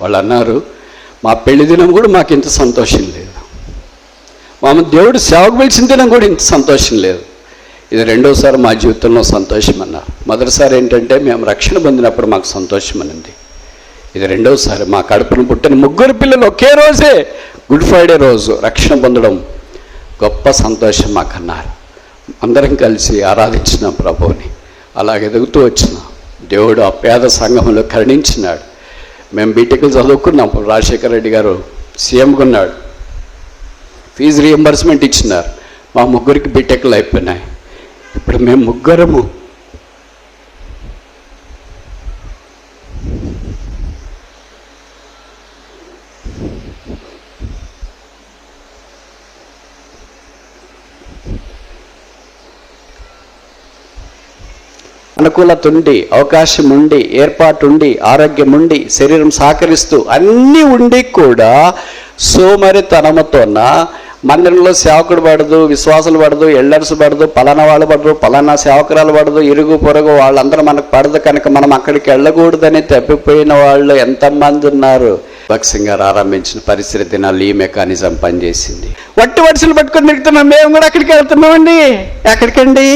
వాళ్ళు అన్నారు, మా పెళ్లి దినం కూడా మాకు ఇంత సంతోషం లేదు, మా దేవుడు సేవకు పిలిచిన దినం కూడా ఇంత సంతోషం లేదు. ఇది రెండోసారి మా జీవితంలో సంతోషం అన్నారు. మొదటిసారి ఏంటంటే మేము రక్షణ పొందినప్పుడు మాకు సంతోషం అనింది. ఇది రెండోసారి మా కడుపును పుట్టిన 3 పిల్లలు ఒకే రోజే గుడ్ ఫ్రైడే రోజు రక్షణ పొందడం గొప్ప సంతోషం మాకు అన్నారు. అందరం కలిసి ఆరాధించిన ప్రభువుని. అలాగ ఎదుగుతూ వచ్చిన దేవుడు ఆ పేద సంఘంలో కరుణించినాడు. మేము బీటెక్లు చదువుకున్నాం. రాజశేఖర రెడ్డి గారు సీఎంగా ఉన్నాడు. ఫీజు రియంబర్స్మెంట్ ఇచ్చినారు. మా 3 బీటెక్లు అయిపోయినాయి. ఇప్పుడు మేము 3 అనుకూలత ఉండి, అవకాశం ఉండి, ఏర్పాటు ఉండి, ఆరోగ్యం ఉండి, శరీరం సహకరిస్తూ అన్నీ ఉండి కూడా సోమరితనముతోన మందిరంలో సేవకుడు పడదు, విశ్వాసులు పడదు, ఎల్డర్స్ పడదు, పలానా వాళ్ళు పడరు, పలానా సేవకురాలు పడదు, ఇరుగు పొరుగు వాళ్ళందరూ మనకు పడదు కనుక మనం అక్కడికి వెళ్ళకూడదని తప్పిపోయిన వాళ్ళు ఎంతమంది ఉన్నారు. భక్సింగ్ గారు ఆరంభించిన పరిస్థితి దినాలు ఈ మెకానిజం పనిచేసింది. వట్టి వరుసలు పట్టుకొని తిరుగుతున్నాం. మేము కూడా అక్కడికి వెళ్తున్నామండి. ఎక్కడికండి?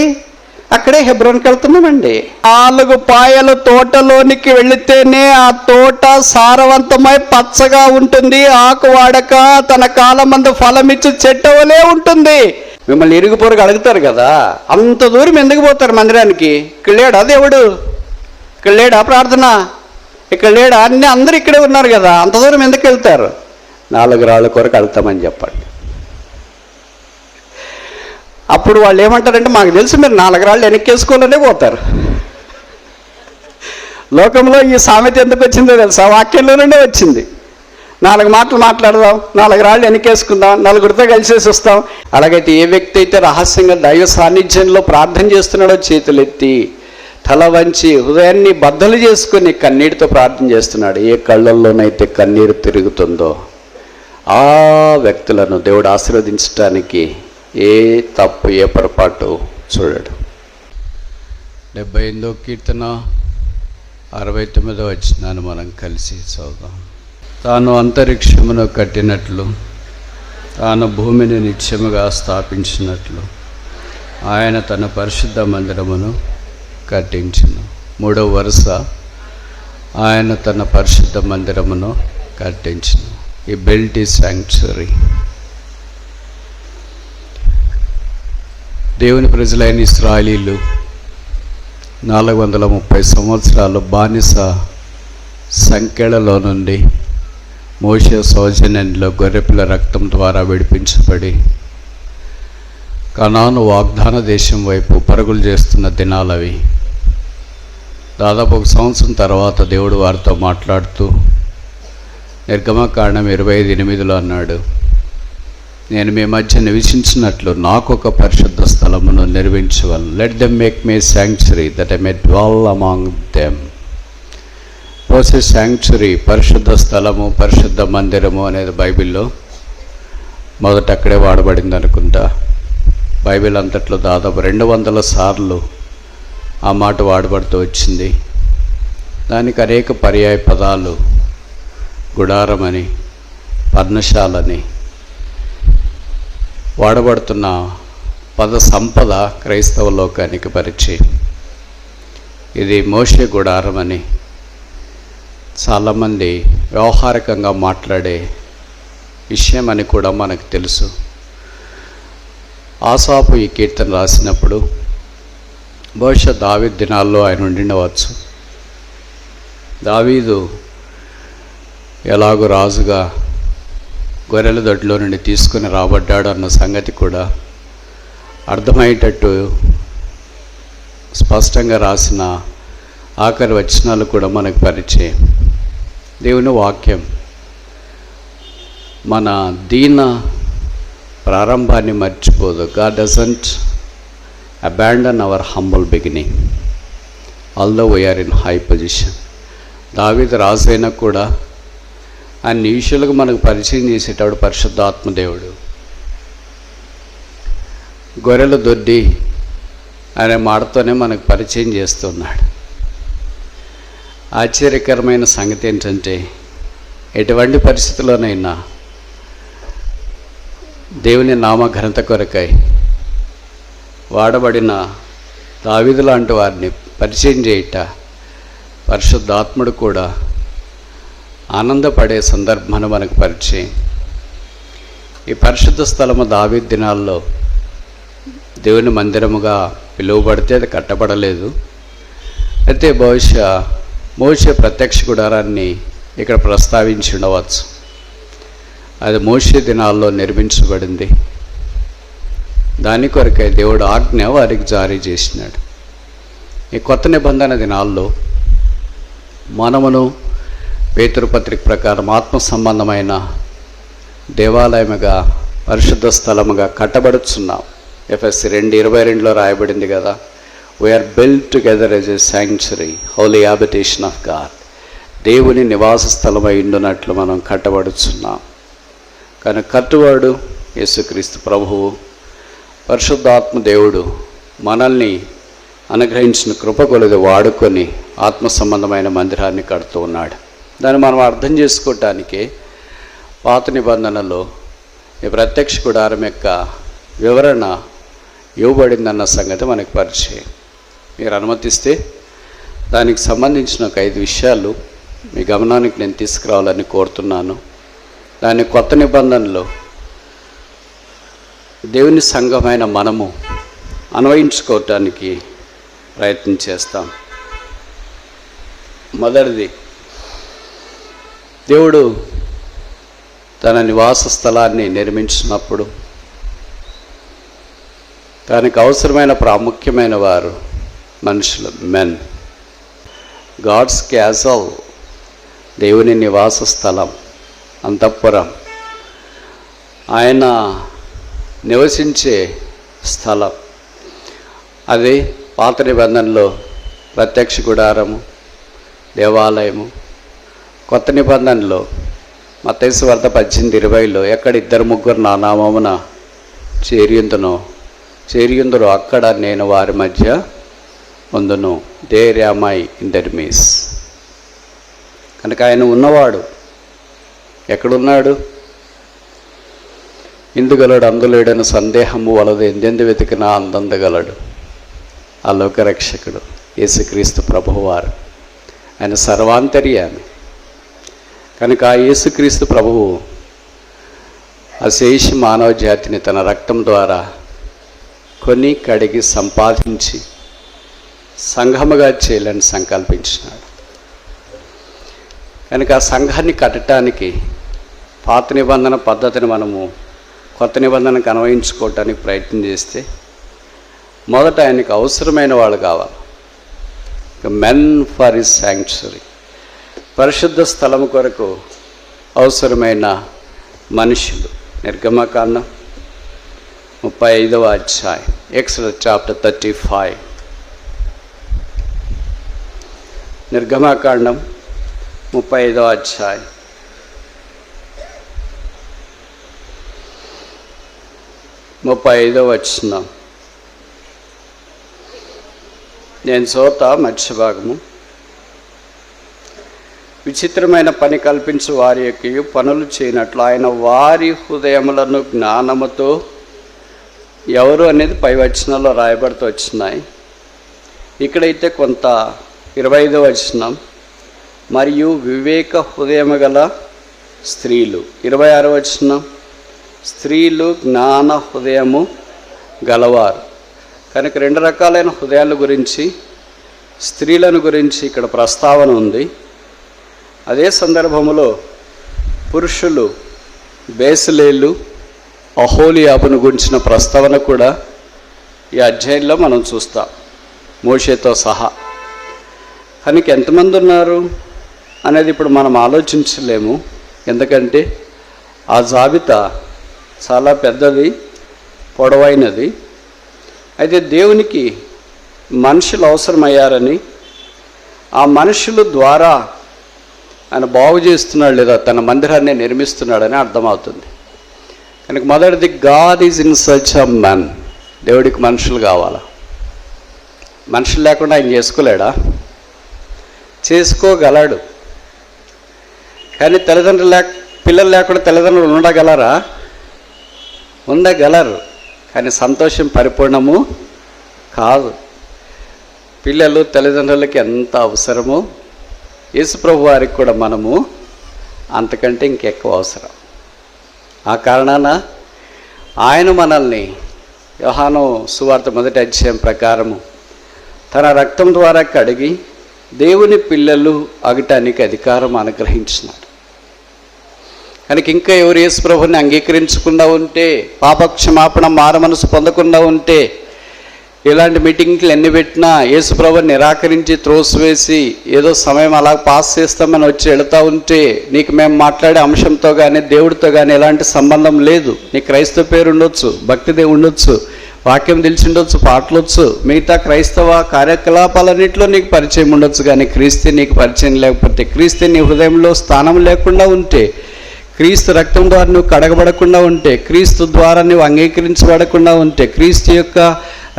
అక్కడే హెబ్రోన్కి వెళ్తున్నామండి. 4 పాయల తోటలోనికి వెళితేనే ఆ తోట సారవంతమై పచ్చగా ఉంటుంది. ఆకు వాడక తన కాలమందు ఫలమిచ్చి చెట్టు వలే ఉంటుంది. మిమ్మల్ని ఇరుగు పొరుగు అడుగుతారు కదా, అంత దూరం ఎందుకు పోతారు మందిరానికి? ఇక్కడ లేడా దేవుడు? ఇక్కడ లేడా ప్రార్థన? ఇక్కడ లేడా? అందరూ ఇక్కడే ఉన్నారు కదా, అంత దూరం ఎందుకు వెళ్తారు? 4 రాళ్ళ కొరకు వెళ్తామని చెప్పండి. అప్పుడు వాళ్ళు ఏమంటారంటే, మాకు తెలుసు మీరు 4 రాళ్ళు వెనక్కేసుకోవాలనే పోతారు. లోకంలో ఈ సామెత ఎందుకు వచ్చిందో తెలుసా? వాక్యంలో నుండే వచ్చింది. 4 మాటలు మాట్లాడదాం, 4 రాళ్ళు వెనక్కేసుకుందాం, 4 కలిసేసి వస్తాం. అలాగైతే ఏ వ్యక్తి అయితే రహస్యంగా దైవ సాన్నిధ్యంలో ప్రార్థన చేస్తున్నాడో చేతులెత్తి తల వంచి హృదయాన్ని బద్దలు చేసుకుని కన్నీటితో ప్రార్థన చేస్తున్నాడు, ఏ కళ్ళల్లోనైతే కన్నీరు తిరుగుతుందో ఆ వ్యక్తులను దేవుడు ఆశీర్వదించడానికి ఏ తప్పు ఏ పొరపాటు చూడడు. 78వ కీర్తన 69వ వచనాన్ని మనం కలిసి చదువుదాం. తాను అంతరిక్షమును కట్టినట్లు, తాను భూమిని నిత్యముగా స్థాపించినట్లు ఆయన తన పరిశుద్ధ మందిరమును కట్టించును. 3వ వరుస, ఆయన తన పరిశుద్ధ మందిరమును కట్టించును. ఈ బిల్ట్ ఈ శాంక్చురీ. దేవుని ప్రజలైన ఇశ్రాయేలీయులు 430 సంవత్సరాలు బానిస సంకెళ్ళలో నుండి మోషే సౌజన్యంలో గొర్రెపిల్ల రక్తం ద్వారా విడిపించబడి కనాను వాగ్దాన దేశం వైపు పరుగులు చేస్తున్న దినాలవి. దాదాపు 1 సంవత్సరం తర్వాత దేవుడు వారితో మాట్లాడుతూ నిర్గమకాండం 25:8 అన్నాడు, నేను మీ మధ్య నివసించినట్లు నాకు ఒక పరిశుద్ధ స్థలమును నిర్మించవలను. Let them make me sanctuary that I may dwell among them. పోసే శాంక్చురీ, పరిశుద్ధ స్థలము, పరిశుద్ధ మందిరము అనేది బైబిల్లో మొదట అక్కడే వాడబడింది అనుకుంటా. బైబిల్ అంతట్లో దాదాపు 200 సార్లు ఆ మాట వాడబడుతూ వచ్చింది. దానికి అనేక పర్యాయ పదాలు, గుడారమని, పర్ణశాలని వాడబడుతున్న పద సంపద క్రైస్తవ లోకానికి పరిచయం. ఇది మోషే గుడారమని చాలామంది వ్యవహారికంగా మాట్లాడే విషయం అని కూడా మనకు తెలుసు. ఆసాపు ఈ కీర్తన రాసినప్పుడు బహుశా దావీదు దినాల్లో ఆయన ఉండిండవచ్చు. దావీదు ఎలాగో రాజుగా గొర్రెల దొడ్లో నుండి తీసుకుని రాబడ్డాడు అన్న సంగతి కూడా అర్థమయ్యేటట్టు స్పష్టంగా రాసిన ఆఖరి వచనాలు కూడా మనకు పరిచయం. దేవుని వాక్యం మన దీన ప్రారంభాన్ని మర్చిపోదు. God doesn't abandon our humble beginning although we are in high position. దావీదు రాజు అయినా కూడా అన్ని విషయాలకు మనకు పరిచయం చేసేటప్పుడు పరిశుద్ధాత్మ దేవుడు గొర్రెల దొడ్డి అనే మాటతోనే మనకు పరిచయం చేస్తున్నాడు. ఆశ్చర్యకరమైన సంగతి ఏంటంటే ఎటువంటి పరిస్థితుల్లోనైనా దేవుని నామ ఘనత కొరకై వాడబడిన దావీదు లాంటి వారిని పరిచయం చేయుట పరిశుద్ధాత్ముడు కూడా ఆనందపడే సందర్భాన్ని మనకు పరిచయం. ఈ పరిశుద్ధ స్థలము దావీదు దినాల్లో దేవుని మందిరముగా పిలువబడితే అది కట్టబడలేదు. అయితే బహుశా మోషే ప్రత్యక్ష గుడారాన్ని ఇక్కడ ప్రస్తావించి ఉండవచ్చు. అది మోషే దినాల్లో నిర్మించబడింది. దాని కొరకై దేవుడు ఆజ్ఞ వారికి జారీ చేసినాడు. ఈ కొత్త నిబంధన దినాల్లో మనమును పేతురు పత్రిక ప్రకారం ఆత్మ సంబంధమైన దేవాలయముగా పరిశుద్ధ స్థలముగా కట్టబడుచున్నాం. ఎఫెసీ 2:22 రాయబడింది కదా, we're built together as a sanctuary holy habitation of God. దేవుని నివాస స్థలమై ఉండునట్లు మనం కట్టబడుచున్నాం. కానీ కట్టువాడు యేసుక్రీస్తు ప్రభువు, పరిశుద్ధాత్మ దేవుడు మనల్ని అనుగ్రహించిన కృప కొలది వాడుకొని ఆత్మ సంబంధమైన మందిరాన్ని కడుతూ ఉన్నాడు. దాన్ని మనం అర్థం చేసుకోవటానికి పాత నిబంధనలో ఈ ప్రత్యక్ష గుడారం యొక్క వివరణ ఇవ్వబడిందన్న సంగతి మనకు పరిచయం. మీరు అనుమతిస్తే దానికి సంబంధించిన ఒక 5 విషయాలు మీ గమనానికి నేను తీసుకురావాలని కోరుతున్నాను. దాన్ని కొత్త నిబంధనలో దేవుని సంఘమైన మనము అన్వయించుకోవటానికి ప్రయత్నం చేస్తాం. మొదటిది, దేవుడు తన నివాస స్థలాన్ని నిర్మించినప్పుడు దానికి అవసరమైన ప్రాముఖ్యమైన వారు మనుషులు, మెన్. గాడ్స్ క్యాజల్, దేవుని నివాస స్థలం, అంతఃపురం, ఆయన నివసించే స్థలం. అది పాత నిబంధనలో ప్రత్యక్ష గుడారము, దేవాలయము. కొత్త నిబంధనలో మత్తయి సువార్త 18:20 ఎక్కడ 2-3 నా నామమున చేరియుందురో అక్కడ నేను వారి మధ్య ఉందును. There am I in their midst. కనుక ఆయన ఉన్నవాడు ఎక్కడున్నాడు? ఇందుగలడు అందులేడని సందేహము వలదు, ఎందెందు వెతికినా అందందగలడు. ఆ లోకరక్షకుడు యేసుక్రీస్తు ప్రభువారు, ఆయన సర్వాంతర్యామి. కనుక ఆ యేసుక్రీస్తు ప్రభువు అశేష మానవ జాతిని తన రక్తం ద్వారా కొని కడిగి సంపాదించి సంఘముగా చేయాలని సంకల్పించినాడు. కనుక ఆ సంఘాన్ని కట్టడానికి పాత నిబంధన పద్ధతిని మనము కొత్త నిబంధనకు అన్వయించుకోవటానికి ప్రయత్నం చేస్తే మొదట ఆయనకు అవసరమైన వాళ్ళు కావాలి. మెన్ ఫర్ హిస్ శాంక్చురీ, పరిశుద్ధ స్థలము కొరకు అవసరమైన మనుషులు. నిర్గమకాండం 35వ అధ్యాయం, ఎక్సోడస్ చాప్టర్ 35. నిర్గమకాండం 35వ అధ్యాయం 35వ వచనం. నేను చోత మధ్య భాగము. విచిత్రమైన పని కల్పించు వారి యొక్క పనులు చేయనట్లు ఆయన వారి హృదయములను జ్ఞానముతో, ఎవరు అనేది పై వచనాల్లో రాయబడుతూ వచ్చినాయి. ఇక్కడైతే కొంత 25వ వచనం, మరియు వివేక హృదయము గల స్త్రీలు. 26వ వచనం, స్త్రీలు జ్ఞాన హృదయము గలవారు. కనుక 2 రకాలైన హృదయాల గురించి, స్త్రీలను గురించి ఇక్కడ ప్రస్తావన ఉంది. అదే సందర్భంలో పురుషులు, బేసలేళ్ళు, అహోలియాబును గురించిన ప్రస్తావన కూడా ఈ అధ్యాయంలో మనం చూస్తాం, మోషేతో సహా. కనుక ఎంతమంది ఉన్నారు అనేది ఇప్పుడు మనం ఆలోచించలేము. ఎందుకంటే ఆ జాబితా చాలా పెద్దది, పొడవైనది. అయితే దేవునికి మనుషులు అవసరమయ్యారని, ఆ మనుషుల ద్వారా ఆయన బాగు చేస్తున్నాడు లేదా తన మందిరాన్ని నిర్మిస్తున్నాడని అర్థమవుతుంది. కనుక మొదటిది, God is in search of man. దేవుడికి మనుషులు కావాలా? మనుషులు లేకుండా ఆయన చేసుకోలేడా? చేసుకోగలడు. కానీ పిల్లలు లేకుండా తల్లిదండ్రులు ఉండగలరా? ఉండగలరు, కానీ సంతోషం పరిపూర్ణము కాదు. పిల్లలు తల్లిదండ్రులకి ఎంత అవసరమో యేసుప్రభు వారికి కూడా మనము అంతకంటే ఇంకెక్కువ అవసరం. ఆ కారణాన ఆయన మనల్ని యోహాను సువార్త 1వ అధ్యాయం ప్రకారము తన రక్తం ద్వారా కడిగి దేవుని పిల్లలు అగటానికి అధికారం అనుగ్రహించినాడు. కనుక ఇంకా ఎవరు యేసుప్రభుని అంగీకరించకుండా ఉంటే, పాపక్షమాపణ మారమనసు పొందకుండా ఉంటే, ఇలాంటి మీటింగ్లు ఎన్ని పెట్టినా యేసుప్రభుని నిరాకరించి త్రోసివేసి ఏదో సమయం అలా పాస్ చేస్తామని వచ్చి వెళుతూ ఉంటే, నీకు మేము మాట్లాడే అంశంతో కానీ దేవుడితో కానీ ఎలాంటి సంబంధం లేదు. నీ క్రైస్తవ పేరు ఉండొచ్చు, భక్తిదే ఉండొచ్చు, వాక్యం తెలిసి ఉండొచ్చు, పాటలు వచ్చు, మిగతా క్రైస్తవ కార్యకలాపాలన్నింటిలో నీకు పరిచయం ఉండొచ్చు, కానీ క్రీస్తు నీకు పరిచయం లేకపోతే, క్రీస్తు నీ హృదయంలో స్థానం లేకుండా ఉంటే, క్రీస్తు రక్తం ద్వారా నువ్వు కడగబడకుండా ఉంటే, క్రీస్తు ద్వారా నువ్వు అంగీకరించబడకుండా ఉంటే, క్రీస్తు యొక్క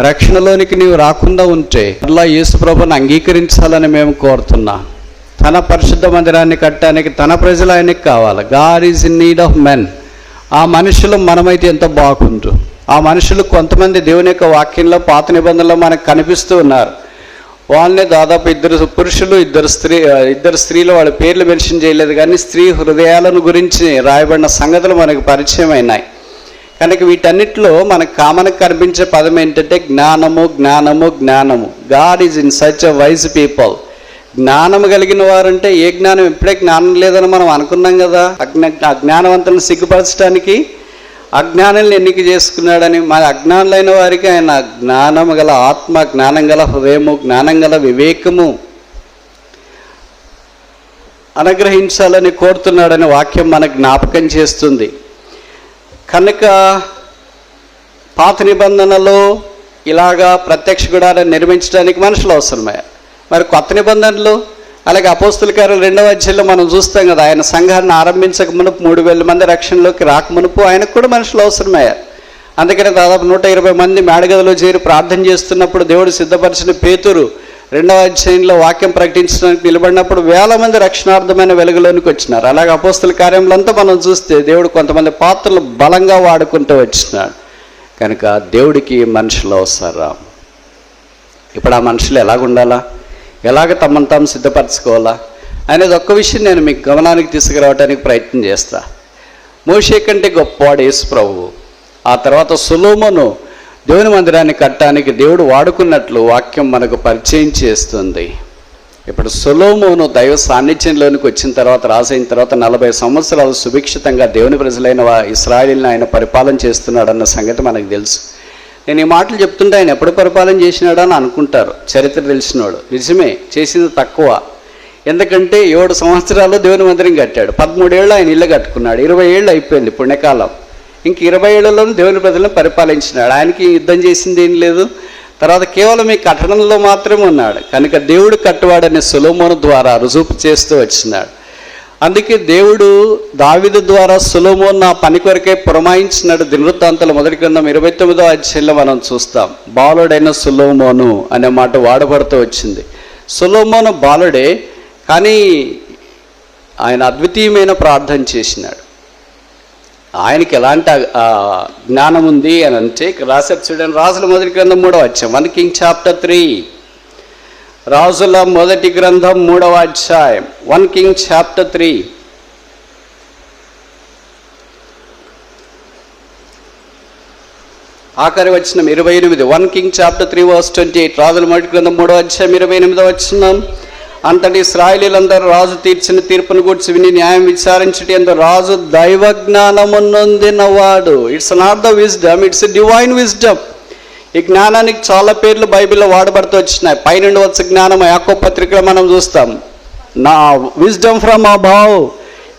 రక్షణలోనికి నీవు రాకుండా ఉంటే, అలా యేసుప్రభుని అంగీకరించాలని మేము కోరుతున్నాం. తన పరిశుద్ధ మందిరాన్ని కట్టడానికి తన ప్రజలు ఆయనకి కావాలి. God is in need of men. ఆ మనుషులు మనమైతే ఎంత బాగుండు. ఆ మనుషులు కొంతమంది దేవుని యొక్క వాక్యంలో పాత నిబంధనలో మనకు కనిపిస్తూ ఉన్నారు. వాళ్ళని దాదాపు 2 పురుషులు 2 స్త్రీలు వాళ్ళ పేర్లు మెన్షన్ చేయలేదు, కానీ స్త్రీ హృదయాలను గురించి రాయబడిన సంగతులు మనకు పరిచయం అయినాయి. కనుక వీటన్నిటిలో మనకు కామన్గా కనిపించే పదం ఏంటంటే జ్ఞానము, జ్ఞానము, జ్ఞానము. God is in such a wise people. జ్ఞానం కలిగిన వారంటే ఏ జ్ఞానం? ఇప్పుడే జ్ఞానం లేదని మనం అనుకున్నాం కదా. అజ్ఞానవంతులను సిగ్గుపరచడానికి అజ్ఞానులను ఎన్నిక చేసుకున్నాడని. మన అజ్ఞానులైన వారికి ఆయన జ్ఞానం గల ఆత్మ, జ్ఞానం గల హృదయము, జ్ఞానం గల వివేకము అనుగ్రహించాలని కోరుతున్నాడని వాక్యం మనకు జ్ఞాపకం చేస్తుంది. కనుక పాత నిబంధనలో ఇలాగా ప్రత్యక్ష గుడారాన్ని నిర్మించడానికి మనుషులు అవసరమే. మరి కొత్త నిబంధనలు, అలాగే అపోస్తుల కార్యాలు 2వ అధ్యాయంలో మనం చూస్తాం కదా, ఆయన సంఘాన్ని ఆరంభించక మునుపు 3000 మంది రక్షణలోకి రాకమునుపు ఆయనకు కూడా మనుషులు అవసరమయ్యారు. అందుకని దాదాపు 120 మంది మేడగదిలో చేరి ప్రార్థన చేస్తున్నప్పుడు దేవుడు సిద్ధపరిచిన పేతురు 2వ అధ్యాయంలో వాక్యం ప్రకటించడానికి నిలబడినప్పుడు 1000 మంది రక్షణార్థమైన వెలుగులోనికి వచ్చినారు. అలాగే అపోస్తుల కార్యంలో అంతా మనం చూస్తే దేవుడు కొంతమంది పాత్రలు బలంగా వాడుకుంటూ వచ్చినాడు. కనుక దేవుడికి మనుషులు అవసరం. ఇప్పుడు ఆ మనుషులు ఎలాగుండాలా, ఎలాగ తమను తాము సిద్ధపరచుకోవాలా అనేది ఒక్క విషయం నేను మీకు గమనానికి తీసుకురావడానికి ప్రయత్నం చేస్తా. మోషే కంటే గొప్పవాడు యేసు ప్రభువు. ఆ తర్వాత సొలొమోను దేవుని మందిరాన్ని కట్టడానికి దేవుడు వాడుకున్నట్లు వాక్యం మనకు పరిచయం చేస్తుంది. ఇప్పుడు సొలొమోను దైవ సాన్నిధ్యంలోనికి వచ్చిన తర్వాత, రాసైన తర్వాత 40 సంవత్సరాలు సుభిక్షితంగా దేవుని ప్రజలైన ఇశ్రాయేలుని ఆయన పరిపాలన చేస్తున్నాడన్న సంగతి మనకు తెలుసు. నేను ఈ మాటలు చెప్తుంటే ఆయన ఎప్పుడు పరిపాలన చేసినాడు అని అనుకుంటారు చరిత్ర తెలిసినవాడు. నిజమే, చేసింది తక్కువ. ఎందుకంటే 7 సంవత్సరాలు దేవుని మందిరం కట్టాడు, 13 ఏళ్ళు ఆయన ఇల్లు కట్టుకున్నాడు, 20 ఏళ్ళు అయిపోయింది పుణ్యకాలం. ఇంక 20 ఏళ్లలోనూ దేవుని ప్రజలను పరిపాలించినాడు. ఆయనకి యుద్ధం చేసింది ఏం లేదు. తర్వాత కేవలం ఈ కట్టడంలో మాత్రమే ఉన్నాడు. కనుక దేవుడు కట్టువాడనే సొలొమోను ద్వారా రుజువు చేస్తూ వచ్చినాడు. అందుకే దేవుడు దావీదు ద్వారా సొలొమోను నా పని కొరకే పురమాయించినాడు. దినవృత్తాంతాల 1వ గ్రంథం 29వ అధ్యాయంలో మనం చూస్తాం. బాలుడైన సొలొమోను అనే మాట వాడబడుతూ వచ్చింది. సొలొమోను బాలుడే, కానీ ఆయన అద్వితీయమైన ప్రార్థన చేసినాడు. ఆయనకి ఎలాంటి జ్ఞానం ఉంది అని అంటే రాశారు చూడండి. రాజుల 1వ గ్రంథం 3వ అధ్యాయం, 1 Kings chapter 3. రాజుల 1వ గ్రంథం 3వ అధ్యాయం, 1 Kings chapter 3. ఆఖరి వచనం 28. 1 Kings chapter 3 verse 28. రాజుల 1వ గ్రంథం 3వ అధ్యాయం 28వ వచనం. అంతటి ఇశ్రాయేలీయులందరూ రాజు తీర్చిన తీర్పును గూర్చి విని న్యాయం విచారించటి అందు రాజు దైవ జ్ఞానము నొందినవాడు. It's not the wisdom, it's divine wisdom. ఈ జ్ఞానానికి చాలా పేర్లు బైబిల్లో వాడబడుతూ వచ్చినాయి. పైనుండి వచ్చే జ్ఞానం యాకోబు పత్రికలో మనం చూస్తాం. నా విజ్డమ్ ఫ్రమ్ అబౌవ్,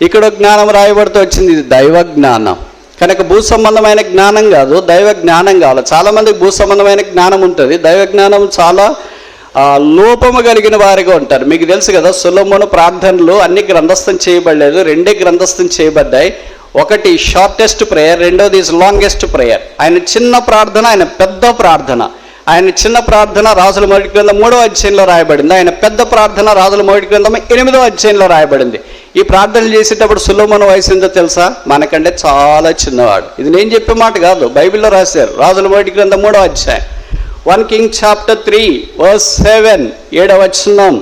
ఇక్కడ జ్ఞానం రాయబడుతూ వచ్చింది. ఇది దైవ జ్ఞానం. కనుక భూ సంబంధమైన జ్ఞానం కాదు, దైవ జ్ఞానం కావాలి. చాలామందికి భూ సంబంధమైన జ్ఞానం ఉంటుంది, దైవ జ్ఞానం చాలా లోపము కలిగిన వారిగా ఉంటారు. మీకు తెలుసు కదా, సొలొమోను ప్రార్థనలు అన్ని గ్రంథస్థం చేయబడలేదు, 2 గ్రంథస్థం చేయబడ్డాయి. ఒకటి షార్టెస్ట్ ప్రేయర్, రెండోది ఈజ్ లాంగెస్ట్ ప్రేయర్. ఆయన చిన్న ప్రార్థన, ఆయన పెద్ద ప్రార్థన. ఆయన చిన్న ప్రార్థన రాజుల 1వ గ్రంథం 3వ అధ్యాయంలో రాయబడింది. ఆయన పెద్ద ప్రార్థన రాజుల 1వ గ్రంథం 8వ అధ్యాయంలో రాయబడింది. ఈ ప్రార్థనలు చేసేటప్పుడు సొలొమోను వయసు ఎంతో తెలుసా? మనకంటే చాలా చిన్నవాడు. ఇది నేను చెప్పే మాట కాదు, బైబిల్లో రాశారు. రాజుల మొదటి గ్రంథం 3వ అధ్యాయం 1 Kings chapter 3 verse 7, 7వ వచనం.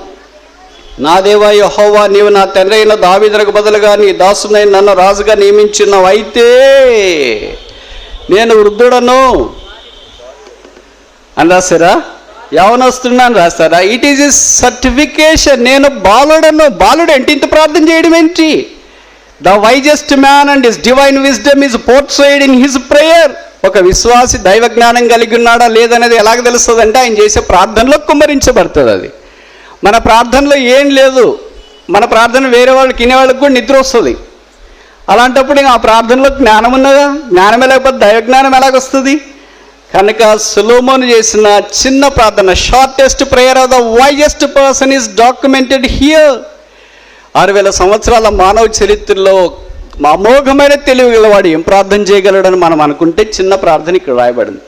నా దేవా యెహోవా, నీవు నా తండ్రి అయిన దావీదునకు బదులుగా నీ దాసునైన నన్ను రాజుగా నియమించినవైతే నేను వృద్ధుడను అని రాశారా? యవనొస్తున్నాను రాస్తారా? It is a certification. నేను బాలుడను. బాలుడు ఏంటి? ఇంత ప్రార్థన చేయడం ఏంటి? The wisest man and his divine wisdom is portrayed in his prayer. ఒక విశ్వాసి దైవ జ్ఞానం కలిగి ఉన్నాడా లేదనేది ఎలాగ తెలుస్తుంది అంటే ఆయన చేసే ప్రార్థనలో కుమ్మరించబడుతుంది. అది మన ప్రార్థనలో ఏం లేదు. మన ప్రార్థన వేరే వాళ్ళకి వినేవాళ్ళకి కూడా నిద్ర వస్తుంది. అలాంటప్పుడు ఆ ప్రార్థనలో జ్ఞానం ఉన్నదా? జ్ఞానం లేకపోతే దైవ జ్ఞానం ఎలాగొస్తుంది? కనుక సొలొమోను చేసిన చిన్న ప్రార్థన, shortest prayer of the wisest person is documented here. 6000 సంవత్సరాల మానవ చరిత్రలో అమోఘమైన తెలివి గలవాడు ఏం ప్రార్థన చేయగలడని మనం అనుకుంటే చిన్న ప్రార్థన ఇక్కడ రాయబడింది.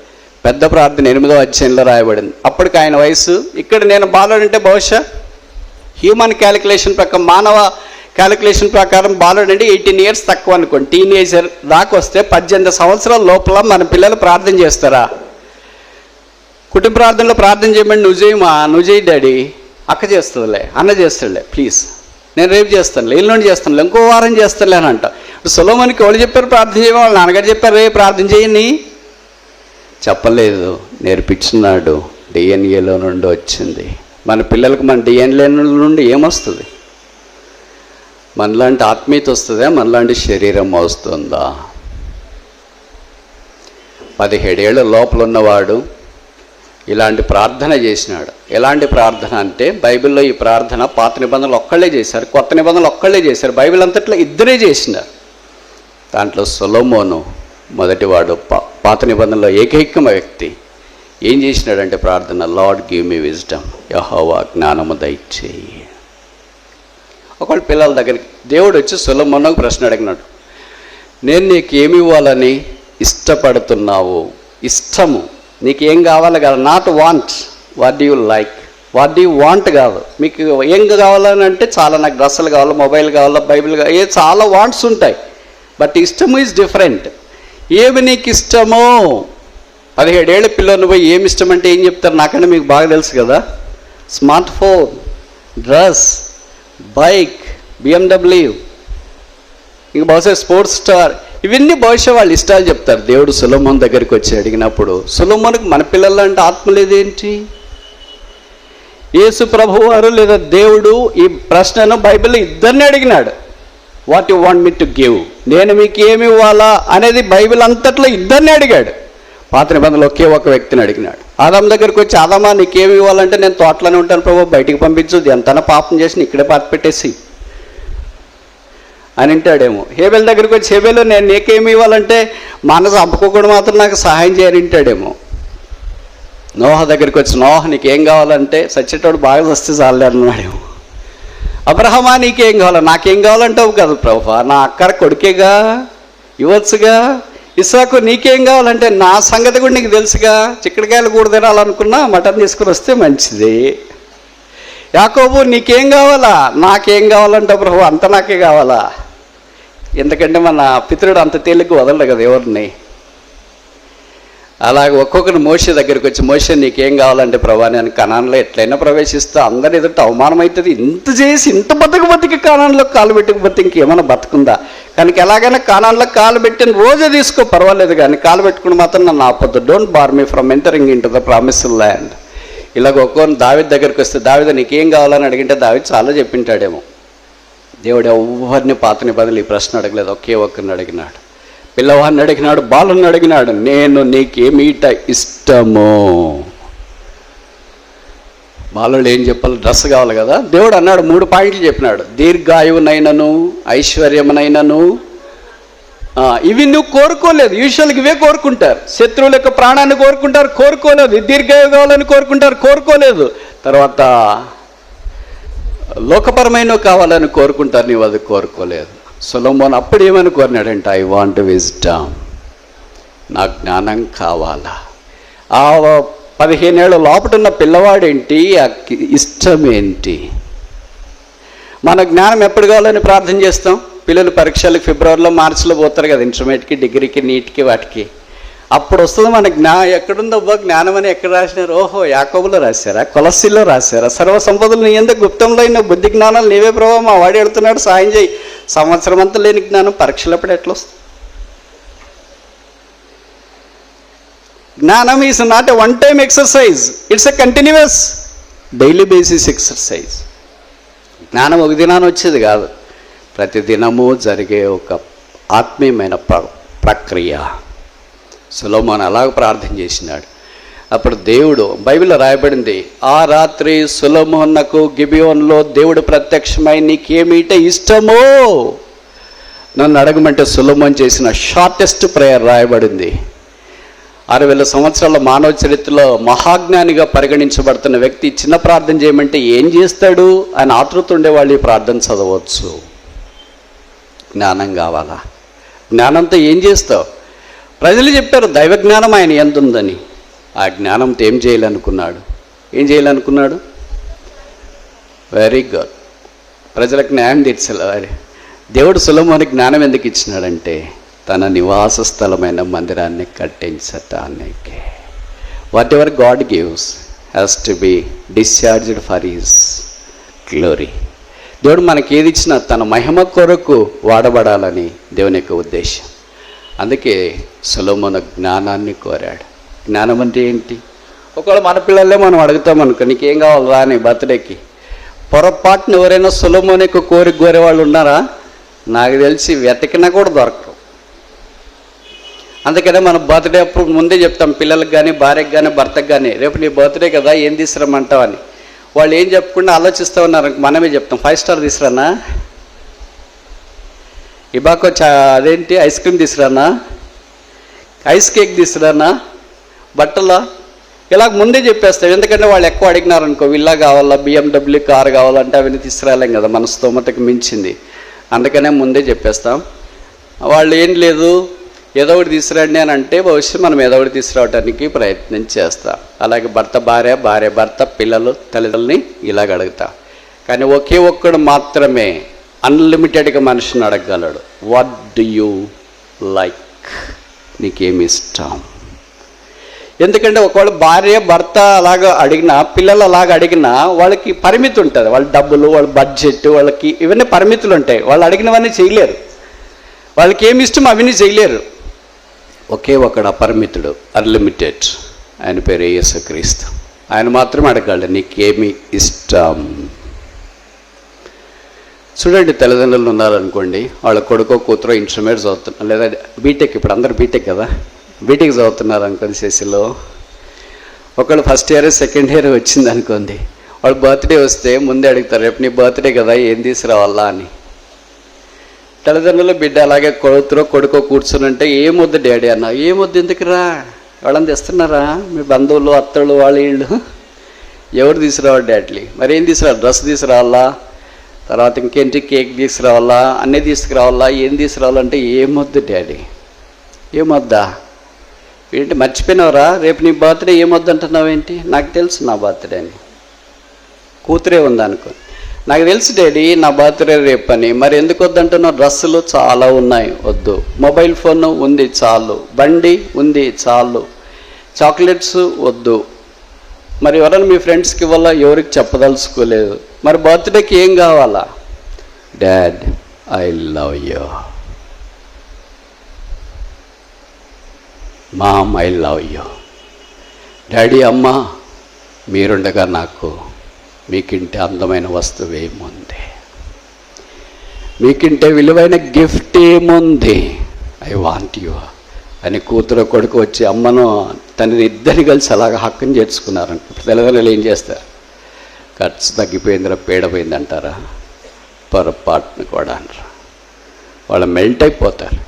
పెద్ద ప్రార్థన 8వ అధ్యాయంలో రాయబడింది. అప్పటికి ఆయన వయసు, ఇక్కడ నేను బాలుడంటే బహుశా హ్యూమన్ క్యాలిక్యులేషన్ ప్రకారం, మానవ క్యాలిక్యులేషన్ ప్రకారం బాలుడు అంటే 18 years తక్కువ అనుకోండి. టీనేజర్ దాకా వస్తే 18 సంవత్సరాల లోపల మన పిల్లలు ప్రార్థన చేస్తారా? కుటుంబ ప్రార్థనలో ప్రార్థన చేయమని నువ్వు చేయి డాడీ, అక్క చేస్తుందిలే, అన్న చేస్తాడులే, ప్లీజ్ నేను రేపు చేస్తానులే, ఎల్లుండి చేస్తానులే, ఇంకో వారం చేస్తానులే అని అంట. ఇప్పుడు సొలొమోనుకి ఎవరు చెప్పారు ప్రార్థన చేయమని? వాళ్ళ నాన్నగారు చెప్పారు రేపు ప్రార్థన చేయని. చెప్పలేదు, నేర్పించున్నాడు. డిఎన్ఏలో నుండి వచ్చింది. మన పిల్లలకు మన డిఎన్ఏ నుండి ఏమొస్తుంది? మనలాంటి ఆత్మీయత వస్తుందా? మనలాంటి శరీరం వస్తుందా? 17 ఏళ్ళ లోపల ఉన్నవాడు ఇలాంటి ప్రార్థన చేసినాడు. ఎలాంటి ప్రార్థన అంటే బైబిల్లో ఈ ప్రార్థన పాత నిబంధనలు ఒక్కళ్ళే చేశారు, కొత్త నిబంధనలు ఒక్కళ్ళే చేశారు. బైబిల్ అంతట్లో ఇద్దరే చేసినారు. దాంట్లో సొలొమోను మొదటివాడు, పాత నిబంధనలో ఏకైక వ్యక్తి. ఏం చేసినాడంటే ప్రార్థన, లార్డ్ గివ్ మీ విజ్డమ్, యెహోవా జ్ఞానము దయచేయి. ఒకళ్ళు పిల్లల దగ్గరికి దేవుడు వచ్చి సొలొమోనుకు ప్రశ్న అడిగినాడు, నేను నీకు ఏమి ఇవ్వాలని ఇష్టపడుతున్నావు? ఇష్టము నీకేం కావాలి కదా, not want, what do you like, what do you want కాదు. మీకు ఏం కావాలని అంటే చాలా, నాకు డ్రెస్సులు కావాలి, మొబైల్ కావాలా, బైబిల్ కావాలి, చాలా వాంట్స్ ఉంటాయి. బట్ ఇష్టము ఈజ్ డిఫరెంట్. ఏమి నీకు ఇష్టమో? 17 ఏళ్ళ పిల్లలు పోయి ఏమి ఇష్టం అంటే ఏం చెప్తారు? నాకంటే మీకు బాగా తెలుసు కదా. Smart phone, dress, bike, BMW, ఇంక బహుశా స్పోర్ట్స్ స్టార్, ఇవన్నీ బహుశా వాళ్ళు ఇష్టాలు చెప్తారు. దేవుడు సొలొమోను దగ్గరికి వచ్చి అడిగినప్పుడు, సొలొమోనుకు మన పిల్లలు అంటే ఆత్మ లేదేంటి? యేసు ప్రభు వారు లేదా దేవుడు ఈ ప్రశ్నను బైబిల్లో ఇద్దరిని అడిగినాడు. What you want me to give, నేను మీకు ఏమి ఇవ్వాలా అనేది బైబిల్ అంతట్లో ఇద్దరిని అడిగాడు. పాత నిబంధనలో ఒకే ఒక వ్యక్తిని అడిగినాడు. ఆదాం దగ్గరికి వచ్చి, ఆదామా నీకేమి ఇవ్వాలంటే నేను తోటలోనే ఉంటాను ప్రభు, బయటికి పంపించు, ఎంతనా పాపం చేసి ఇక్కడే పాత పెట్టేసి అని అంటాడేమో. హేబెల్ దగ్గరికి వచ్చి, హేబెలు నేను నీకేమి ఇవ్వాలంటే మనసు చంపుకోకుండా మాత్రం నాకు సహాయం చేయని అంటాడేమో. నోహ దగ్గరికి వచ్చి, నోహ నీకేం కావాలంటే సచ్చేటోడు బాగా వస్తే చాలే అన్నాడేమో. అబ్రహమా నీకేం కావాలి? నాకేం కావాలంటావు కదా ప్రభు, నా అక్కర కొడుకేగా, ఇవ్వచ్చుగా. ఇస్సాకు నీకేం కావాలంటే నా సంగతి కూడా నీకు తెలుసుగా, చిక్కడికాయలు కూడా తినాలనుకున్నా మటన్ తీసుకుని వస్తే మంచిది. యాకోబు నీకేం కావాలా? నాకేం కావాలంటే ప్రభు అంత నాకే కావాలా. ఎందుకంటే మన పితరుడు అంత తేలిక వదలడు కదా ఎవరిని. అలాగే ఒక్కొక్కరు మోషే దగ్గరికి వచ్చి, మోషే నీకేం కావాలంటే ప్రభా నేను కనాన్లో ఎట్లయినా ప్రవేశిస్తా, అందరి ఎదుట అవమానం అవుతుంది, ఇంత చేసి ఇంత బతికి కానాన్లో కాలు పెట్టకపోతే ఇంకేమైనా బతుకుందా? కనుక ఎలాగైనా కానాన్లో కాలు పెట్టిన రోజే తీసుకో పర్వాలేదు, కానీ కాలు పెట్టుకుని మాత్రం నన్ను ఆపొద్దు. Don't bar me from entering in to the promised land. ఇలాగ ఒక్కొక్కరు దావీదు దగ్గరికి వస్తే, దావీదు నీకేం కావాలని అడిగింటే దావీదు చాలా చెప్పింటాడేమో. దేవుడు ఎవరిని పాత నిబంధనలు ఈ ప్రశ్న అడగలేదు, ఒకే ఒక్కరిని అడిగినాడు. పిల్లవాడిని అడిగినాడు, బాలుని అడిగినాడు, నేను నీకేమీట ఇష్టమో. బాలుడు ఏం చెప్పాలి? డ్రెస్ కావాలి కదా. దేవుడు అన్నాడు, 3 పాయింట్లు చెప్పినాడు. దీర్ఘాయువునైనను, ఐశ్వర్యమునైనను, ఇవి నువ్వు కోరుకోలేదు. యూజువల్గా ఇవే కోరుకుంటారు. శత్రువుల యొక్క ప్రాణాన్ని కోరుకోలేదు. దీర్ఘాయువు కావాలని కోరుకోలేదు. తర్వాత లోకపరమైన కావాలని కోరుకుంటారు, నీవు అది కోరుకోలేదు. సొలొమోను అప్పుడు ఏమని కోరినాడంటే, ఐ వాంట్ విజ్డమ్, నా జ్ఞానం కావాలా. ఆ 15 ఏళ్ళ లోపటున్న పిల్లవాడేంటి, ఆ ఇష్టం ఏంటి? మన జ్ఞానం ఎప్పుడు కావాలని ప్రార్థన చేస్తాం? పిల్లలు పరీక్షలకు ఫిబ్రవరిలో మార్చిలో పోతారు కదా, ఇంటర్మీడియట్కి, డిగ్రీకి, నీట్కి, వాటికి. అప్పుడు వస్తుంది మన ఎక్కడుందబ్బా జ్ఞానం అని ఎక్కడ రాసినారు? ఓహో, యాకోబులో రాశారా, కొలస్సీలో రాశారా? సర్వ సంపదలు నీ ఎందుకు గుప్తంలో అయిన బుద్ధి జ్ఞానాలు నీవే ప్రభావ, మా వాడు వెళ్తున్నాడు సాయం చేయి. సంవత్సరం అంతా లేని జ్ఞానం పరీక్షలప్పుడు ఎట్లా వస్తుంది? జ్ఞానం is not a one time exercise, it's a continuous daily basis exercise. జ్ఞానం ఒక దినాన్ని వచ్చేది కాదు, ప్రతిదినము జరిగే ఒక ఆత్మీయమైన ప్రక్రియ. సొలొమోను అలాగ ప్రార్థన చేసినాడు. అప్పుడు దేవుడు, బైబిల్లో రాయబడింది, ఆ రాత్రి సొలొమోనుకు గిబియోన్లో దేవుడు ప్రత్యక్షమై నీకేమిట ఇష్టమో నన్ను అడగమంటే సొలొమోను చేసిన షార్టెస్ట్ ప్రేయర్ రాయబడింది. 6000 సంవత్సరాల మానవ చరిత్రలో మహాజ్ఞానిగా పరిగణించబడుతున్న వ్యక్తి చిన్న ప్రార్థన చేయమంటే ఏం చేస్తాడు? ఆయన ఆతృత ఉండేవాళ్ళు ఈ ప్రార్థన చదవచ్చు. జ్ఞానం కావాలా? జ్ఞానంతో ఏం చేస్తావు? ప్రజలు చెప్పారు దైవ జ్ఞానం ఆయన ఎంత ఉందని. ఆ జ్ఞానంతో ఏం చేయాలనుకున్నాడు? వెరీ గుడ్, ప్రజలకు న్యాయం తీర్చాలి. దేవుడు సొలొమోనుకి జ్ఞానం ఎందుకు ఇచ్చినాడంటే తన నివాస స్థలమైన మందిరాన్ని కట్టించటానికి. Whatever God gives has to be discharged for his glory. దేవుడు మనకి ఏది ఇచ్చినా తన మహిమ కొరకు వాడబడాలని దేవుని యొక్క ఉద్దేశం. అందుకే సొలొమోను జ్ఞానాన్ని కోరాడు. జ్ఞానం అంటే ఏంటి? ఒకవేళ మన పిల్లలే మనం అడుగుతామనుకో, నీకేం కావాలరా అని బర్త్డేకి, పొరపాటున ఎవరైనా సొలొమోను యొక్క కోరిక కోరే వాళ్ళు ఉన్నారా? నాకు తెలిసి వెతికినా కూడా దొరకరు. అందుకనే మనం బర్త్డే అప్పుడు ముందే చెప్తాం పిల్లలకు కానీ, భార్యకు కానీ, భర్తకు కానీ, రేపు నీ బర్త్డే కదా ఏం తీసుకురమ్మంటావు అని. వాళ్ళు ఏం చెప్పకుండా ఆలోచిస్తూ ఉన్నారు, మనమే చెప్తాం 5 స్టార్ తీసుకురానా, ఇబాకో అదేంటి ఐస్ క్రీమ్ తీసుకురానా, ఐస్ కేక్ తీసుకురానా, బట్టలా, ఇలా ముందే చెప్పేస్తాం. ఎందుకంటే వాళ్ళు ఎక్కువ అడిగినారనుకో, విల్లా కావాలా, BMW కారు కావాలంటే అవన్నీ తీసుకురాలేం కదా, మన స్తోమతకు మించింది. అందుకనే ముందే చెప్పేస్తాం. వాళ్ళు ఏం లేదు ఏదో ఒకటి తీసుకురండి అని అంటే భవిష్యత్తు మనం ఏదో ఒకటి తీసుకురావడానికి ప్రయత్నం చేస్తాం. అలాగే భర్త భార్య, భార్య భర్త, పిల్లలు తల్లిదండ్రులని ఇలాగ అడుగుతాం. కానీ ఒకే ఒక్కడు మాత్రమే అన్లిమిటెడ్గా మనిషిని అడగగలడు. What do you like? నీకేమి ఇష్టం? ఎందుకంటే ఒకవేళ భార్య భర్త అలాగా అడిగినా, పిల్లలు అలాగ అడిగినా వాళ్ళకి పరిమితి ఉంటుంది. వాళ్ళ డబ్బులు, వాళ్ళ బడ్జెట్, వాళ్ళకి ఇవన్నీ పరిమితులు ఉంటాయి. వాళ్ళు అడిగినవన్నీ చేయలేరు. వాళ్ళకి ఏమి ఇష్టం అవన్నీ చేయలేరు. ఒకే ఒకడు అపరిమితుడు, అన్లిమిటెడ్, ఆయన పేరు యేసుక్రీస్తు. ఆయన మాత్రమే అడగలడు నీకేమి ఇష్టం. చూడండి, తల్లిదండ్రులు ఉన్నారనుకోండి, వాళ్ళ కొడుకో కూతురో ఇన్స్ట్రుమెంట్స్ చదువుతున్నారు, లేదా బీటెక్, ఇప్పుడు అందరు బీటెక్ కదా, బీటెక్ చదువుతున్నారు అనుకోండి, సెసిలో ఒకళ్ళు ఫస్ట్ ఇయర్ సెకండ్ ఇయర్ వచ్చింది అనుకోండి, వాళ్ళు బర్త్డే వస్తే ముందే అడుగుతారు రేపు నీ బర్త్డే కదా ఏం తీసుకురావాలా అని. తల్లిదండ్రులు బిడ్డ అలాగే కూతురో కొడుకో కూర్చునంటే ఏమొద్దు డాడీ అన్న, ఏమొద్దు ఎందుకురా, వాళ్ళని తెస్తున్నారా మీ బంధువులు, అత్తలు, వాళ్ళు వీళ్ళు, ఎవరు తీసుకురావాలి డాడీ, మరి ఏం తీసుకురావాలి, డ్రెస్ తీసుకురావాలా, తర్వాత ఇంకేంటి కేక్ తీసుకురావాలా, అన్నీ తీసుకురావాలా, ఏం తీసుకురావాలంటే ఏమొద్దు డాడీ. ఏమొద్దా ఏంటి, మర్చిపోయినవరా, రేపు నీ బర్త్డే ఏమొద్దు అంటున్నావేంటి? నాకు తెలుసు నా బర్త్డే అని. కూతురే ఉందనుకో, నాకు తెలుసు డాడీ నా బర్త్డే రేపు అని, మరి ఎందుకు వద్దంటున్నావు? డ్రెస్సులు చాలా ఉన్నాయి వద్దు, మొబైల్ ఫోన్ ఉంది చాలు, బండి ఉంది చాలు, చాక్లెట్స్ వద్దు, మరి ఎవరైనా మీ ఫ్రెండ్స్కి ఇవ్వాలా, ఎవరికి చెప్పదలుచుకోలేదు, మరి బర్త్డేకి ఏం కావాలా? Dad I love you, mom I love you. Daddy అమ్మ మీరుండగా నాకు మీకింటే అందమైన వస్తువు ఏముంది, మీకింటే విలువైన గిఫ్ట్ ఏముంది, ఐ వాంట్ యూ అని కూతురు కొడుకు వచ్చి అమ్మను తనని ఇద్దరిని కలిసి అలాగ హక్కుని చేర్చుకున్నారు. ఇప్పుడు తల్లిదండ్రులు ఏం చేస్తారు? ఖర్చు తగ్గిపోయిందిరా, పేడపోయింది అంటారా? పొరపాటును కూడా అనరా. వాళ్ళు మెల్ట్ అయిపోతారు,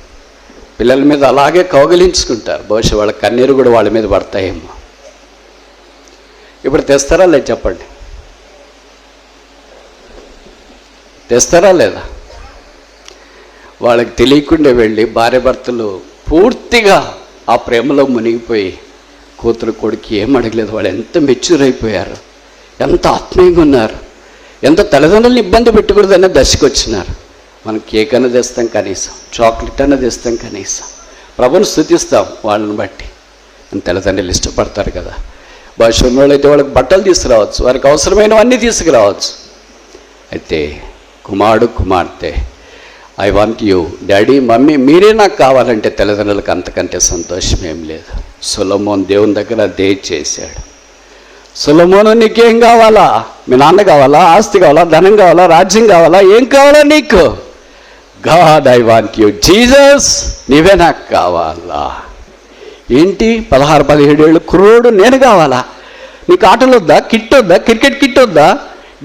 పిల్లల మీద అలాగే కౌగిలించుకుంటారు. బహుశా వాళ్ళ కన్నీరు కూడా వాళ్ళ మీద పడతాయేమో. ఇప్పుడు తెస్తారా లేదు చెప్పండి, తెస్తారా లేదా? వాళ్ళకి తెలియకుండా వెళ్ళి భార్య భర్తలు పూర్తిగా ఆ ప్రేమలో మునిగిపోయి కూతురు కొడుకు ఏం అడగలేదు, వాళ్ళు ఎంత మెచ్యూర్ అయిపోయారు, ఎంత ఆత్మీయంగా ఉన్నారు. ఎంత తల్లిదండ్రులను ఇబ్బంది పెట్టకూడదనే దశకు వచ్చినారు. మనం కేక్ అన్నది ఇస్తాం కనీసం, చాక్లెట్ అన్నది ఇస్తాం కనీసం, ప్రభుని స్తుతిస్తాం వాళ్ళని బట్టి. తల్లిదండ్రులు ఇష్టపడతారు కదా. భాష ఉన్నవాళ్ళు అయితే వాళ్ళకి బట్టలు తీసుకురావచ్చు, వారికి అవసరమైనవన్నీ తీసుకురావచ్చు. అయితే కుమారుడు కుమార్తె, I want you daddy mummy మీరే నాకు కావాలంటే తల్లిదండ్రులకు అంతకంటే సంతోషం ఏం లేదు. సొలొమోను దేవుని దగ్గర అదే చేశాడు. సొలొమోను నీకేం కావాలా? మీ నాన్న కావాలా? ఆస్తి కావాలా? ధనం కావాలా? రాజ్యం కావాలా? ఏం కావాలా నీకు? God I want you Jesus, నీవే నాకు కావాలా. ఏంటి 16-17 ఏళ్ళు కుర్రోడు నేను కావాలా? నీకు ఆటలు వద్దా? కిట్ వద్దా? క్రికెట్ కిట్ వద్దా?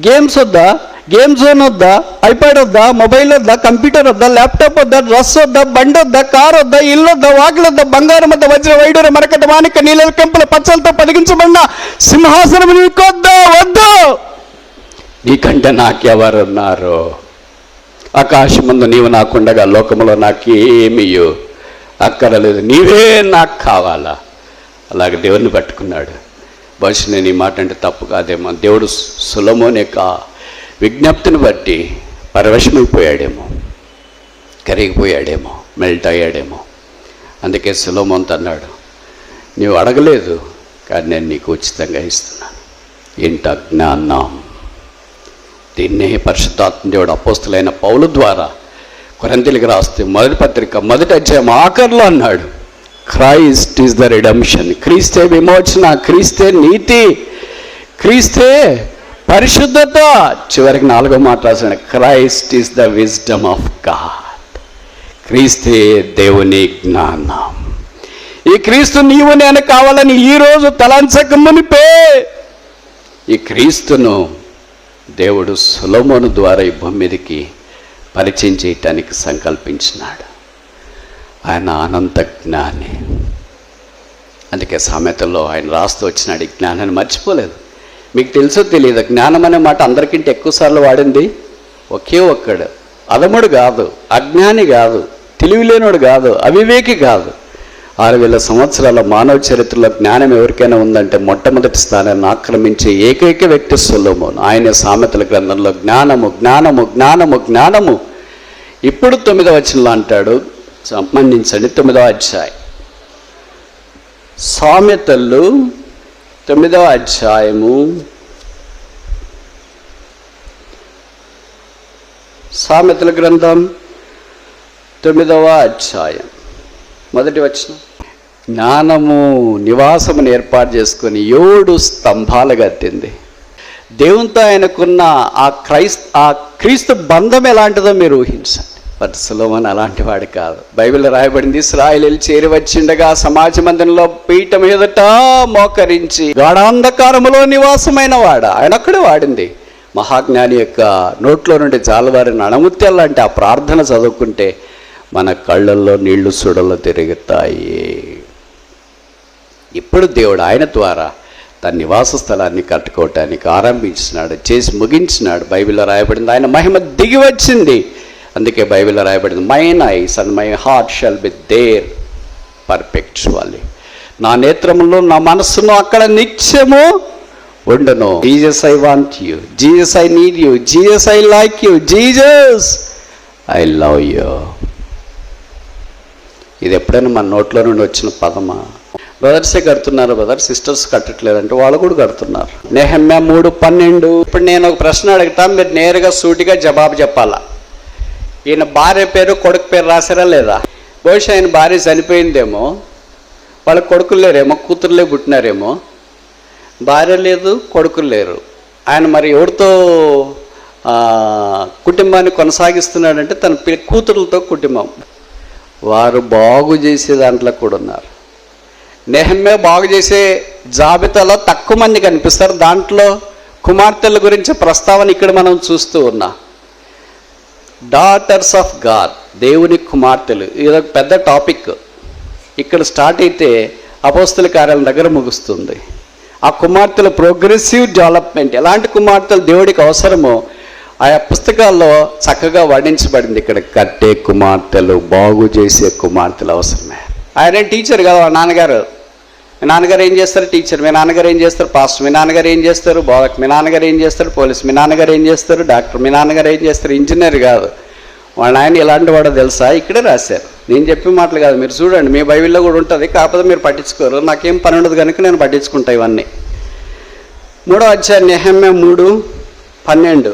గేమ్స్ వద్దా? గేమ్ జోన్ వద్దా? ఐప్యాడ్ వద్దా? మొబైల్ వద్దా? కంప్యూటర్ వద్దా? ల్యాప్టాప్ వద్దా? డ్రెస్ వద్దా? బండి వద్దా? కార్ వద్దా? ఇల్లు వద్దా? వాకిలు వద్దా? బంగారం వద్దా? వజ్ర వైడూర మరకట మాణిక నీళ్ళ కెంపుల పచ్చలతో పలిగించబడిన సింహాసనం నీకొద్దా? వద్దు. నీకంటే నాకెవరున్నారు? ఆకాశమందు నీవు నాకుండగా లోకములో నాకేమియో అక్కరలేదు, నీవే నాకు కావాలా. అలాగే దేవుడిని పట్టుకున్నాడు. బహుశా నేను ఈ మాట అంటే తప్పు కాదేమో. దేవుడు సొలొమోను యొక్క విజ్ఞప్తిని బట్టి పరవశమైపోయాడేమో, కరిగిపోయాడేమో, మెల్ట్ అయ్యాడేమో. అందుకే సొలొమోనుతో అన్నాడు, నీవు అడగలేదు కానీ నేను నీకు ఉచితంగా ఇస్తున్నాను. ఏంట జ్ఞానం. దీన్నే పరిశుద్ధాత్మ దేవుడు అపోస్తులైన పౌలు ద్వారా కొరింథీయులకు రాస్తే మొదటి పత్రిక 1వ అధ్యాయం ఆఖరిలో అన్నాడు, క్రైస్ట్ ఈజ్ ద రిడెంప్షన్. క్రీస్తే విమోచన, క్రీస్తే నీతి, క్రీస్తే పరిశుద్ధత. చివరికి 4వ మాట రాశాడు, Christ is the wisdom of God. క్రీస్తే దేవుని జ్ఞానం. ఈ క్రీస్తు నీవు నేను కావాలని ఈరోజు తలంచక మునిపే ఈ క్రీస్తును దేవుడు సొలొమోను ద్వారా ఈ భూమి మీదకి పరిచయం చేయటానికి సంకల్పించినాడు. ఆయన అనంత జ్ఞాని. అందుకే సామెతల్లో ఆయన రాస్తూ వచ్చినాడు, ఈ జ్ఞానాన్ని మర్చిపోలేదు. మీకు తెలుసో తెలియదు, జ్ఞానం అనే మాట అందరికంటే ఎక్కువసార్లు వాడింది ఒకే ఒక్కడు. అదముడు కాదు, అజ్ఞాని కాదు, తెలివిలేనోడు కాదు, అవివేకి కాదు. 6000 సంవత్సరాల మానవ చరిత్రలో జ్ఞానం ఎవరికైనా ఉందంటే మొట్టమొదటి స్థానాన్ని ఆక్రమించే ఏకైక వ్యక్తి సొలొమోను. ఆయన సామెతల గ్రంథంలో జ్ఞానము జ్ఞానము జ్ఞానము జ్ఞానము. ఇప్పుడు 9వ వచనంలో అంటాడు, సంబంధించండి 9వ అధ్యాయం సామెతలు 9వ అధ్యాయము సామెతల గ్రంథం 9వ అధ్యాయం 1వ వచనం. జ్ఞానము నివాసమును ఏర్పాటు చేసుకొని 7 స్తంభాలు కట్టింది. దేవునితో ఆయనకున్న ఆ క్రీస్తు బంధం ఎలాంటిదో మీరు ఊహించండి. బట్ సొలొమోను అలాంటి వాడు కాదు. బైబిల్లో రాయబడింది, ఇశ్రాయేలీయులు చేరి వచ్చిండగా సమాజ మందిరంలో పీఠం ఎదుట మోకరించి గాఢాంధకారములో నివాసమైన వాడు. ఆయన అక్కడే వాడింది. మహాజ్ఞాని యొక్క నోట్లో నుండి జాలవారిన అణముత్యాలు అంటే ఆ ప్రార్థన చదువుకుంటే మన కళ్ళల్లో నీళ్లు సుడలు తిరుగుతాయి. ఇప్పుడు దేవుడు ఆయన ద్వారా తన నివాస స్థలాన్ని కట్టుకోవటానికి ఆరంభించినాడు, చేసి ముగించినాడు. బైబిల్లో రాయబడింది, ఆయన మహిమ దిగి వచ్చింది. అందుకే బైబిల్లో రాయబడింది, mine eyes and my heart shall be there perpetually. నా నేత్రములో నా మనస్సును అక్కడ నిత్యము ఉండను. Jesus I want you, Jesus I need you, Jesus I like you, Jesus I love you. ఇది ఎప్పుడైనా మన నోట్లో నుండి వచ్చిన పదమా? బ్రదర్సే కడుతున్నారు, బ్రదర్ సిస్టర్స్ కట్టట్లేదంటే వాళ్ళు కూడా కడుతున్నారు. నెహెమ్యా 3:12. ఇప్పుడు నేను ఒక ప్రశ్న అడుగుతా, మీరు నేరుగా సూటిగా జవాబు చెప్పాలా. ఈయన భార్య పేరు కొడుకు పేరు రాశారా లేదా? బహుశా ఆయన భార్య చనిపోయిందేమో, వాళ్ళ కొడుకులు లేరేమో, కూతురులే పుట్టినారేమో. భార్య లేదు, కొడుకులు లేరు. ఆయన మరి ఎవరితో కుటుంబాన్ని కొనసాగిస్తున్నాడంటే తన కూతురులతో కుటుంబం. వారు బాగు చేసే దాంట్లో కూడా ఉన్నారు. నెహెమ్యా బాగు చేసే జాబితాలో తక్కువ మంది కనిపిస్తారు. దాంట్లో కుమార్తెల గురించి ప్రస్తావన ఇక్కడ మనం చూస్తూ ఉన్నాం. డాటర్స్ ఆఫ్ గాడ్, దేవుని కుమార్తెలు. ఇది ఒక పెద్ద టాపిక్. ఇక్కడ స్టార్ట్ అయితే అపోస్తల కార్యాల దగ్గర ముగుస్తుంది. ఆ కుమార్తెల ప్రోగ్రెసివ్ డెవలప్మెంట్, ఎలాంటి కుమార్తెలు దేవుడికి అవసరమో ఆయా పుస్తకాల్లో చక్కగా వర్ణించబడింది. ఇక్కడ కట్టే కుమార్తెలు, బాగు చేసే కుమార్తెలు అవసరమే. ఆయన టీచర్ కదా, వాళ్ళ నాన్నగారు మీ నాన్నగారు ఏం చేస్తారు? టీచర్. మీ నాన్నగారు ఏం చేస్తారు? పాస్టర్. మీ నాన్నగారు ఏం చేస్తారు? బోధక్. మీ నాన్నగారు ఏం చేస్తారు? పోలీస్. మీ నాన్నగారు ఏం చేస్తారు? డాక్టర్. మీ నాన్నగారు ఏం చేస్తారు? ఇంజనీర్. కాదు, వాళ్ళ ఆయన ఇలాంటి వాడో తెలుసా? ఇక్కడే రాశారు. నేను చెప్పే మాటలు కాదు, మీరు చూడండి, మీ బైబిల్లో కూడా ఉంటుంది. కాకపోతే మీరు పట్టించుకోరు. నాకేం పని ఉండదు కనుక నేను పట్టించుకుంటా ఇవన్నీ. 3వ అధ్యాయం నెహెమ్యా 3:12.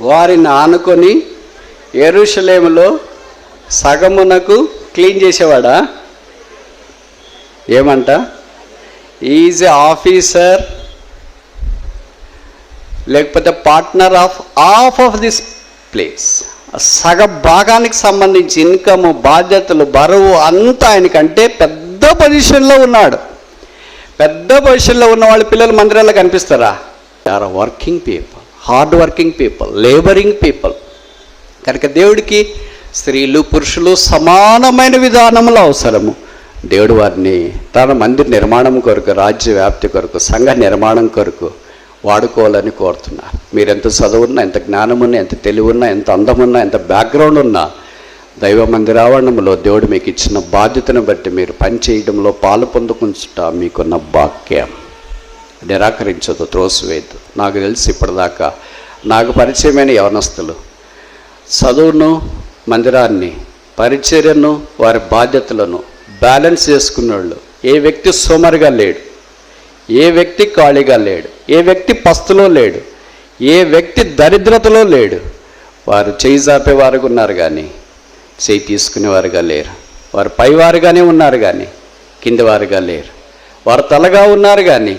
వారిని ఆనుకొని యెరూషలేములో సగమునకు క్లీన్ చేసేవాడా? ఏమంట? ఈజ్ ఏ ఆఫీసర్ లేకపోతే పార్ట్నర్ ఆఫ్ దిస్ ప్లేస్. సగ భాగానికి సంబంధించి ఇన్కమ్, బాధ్యతలు, బరువు అంతా ఆయనకంటే పెద్ద పొజిషన్లో ఉన్నాడు. పెద్ద పొజిషన్లో ఉన్న వాళ్ళ పిల్లలు మందిరాల్లో కనిపిస్తారా? Are working people, hard working people, labouring people. కనుక దేవుడికి స్త్రీలు పురుషులు సమానమైన విధానంలో అవసరము. దేవుడు వారిని తన మందిర నిర్మాణం కొరకు, రాజ్య వ్యాప్తి కొరకు, సంఘ నిర్మాణం కొరకు వాడుకోవాలని కోరుతున్నారు. మీరు ఎంత చదువున్నా, ఎంత జ్ఞానం ఉన్నా, ఎంత తెలివి ఉన్నా, ఎంత అందమున్నా, ఎంత బ్యాక్గ్రౌండ్ ఉన్నా, దైవ మందిరావరణంలో దేవుడు మీకు ఇచ్చిన బాధ్యతను బట్టి మీరు పని చేయడంలో పాలు పొందుకుంటా మీకున్న భాగ్యం. నిరాకరించదు, త్రోసివేయద్దు. నాకు తెలిసి ఇప్పటిదాకా నాకు పరిచయమైన యవనస్తులు చదువును, మందిరాన్ని, పరిచర్యను, వారి బాధ్యతలను బ్యాలెన్స్ చేసుకున్నవాళ్ళు ఏ వ్యక్తి సోమరిగా లేడు, ఏ వ్యక్తి ఖాళీగా లేడు, ఏ వ్యక్తి పస్తులో లేడు, ఏ వ్యక్తి దరిద్రతలో లేడు. వారు చేయి జాపేవారుగా ఉన్నారు కానీ చేయి తీసుకునేవారుగా లేరు. వారు పైవారుగానే ఉన్నారు కానీ కిందివారుగా లేరు. వారు తలగా ఉన్నారు కానీ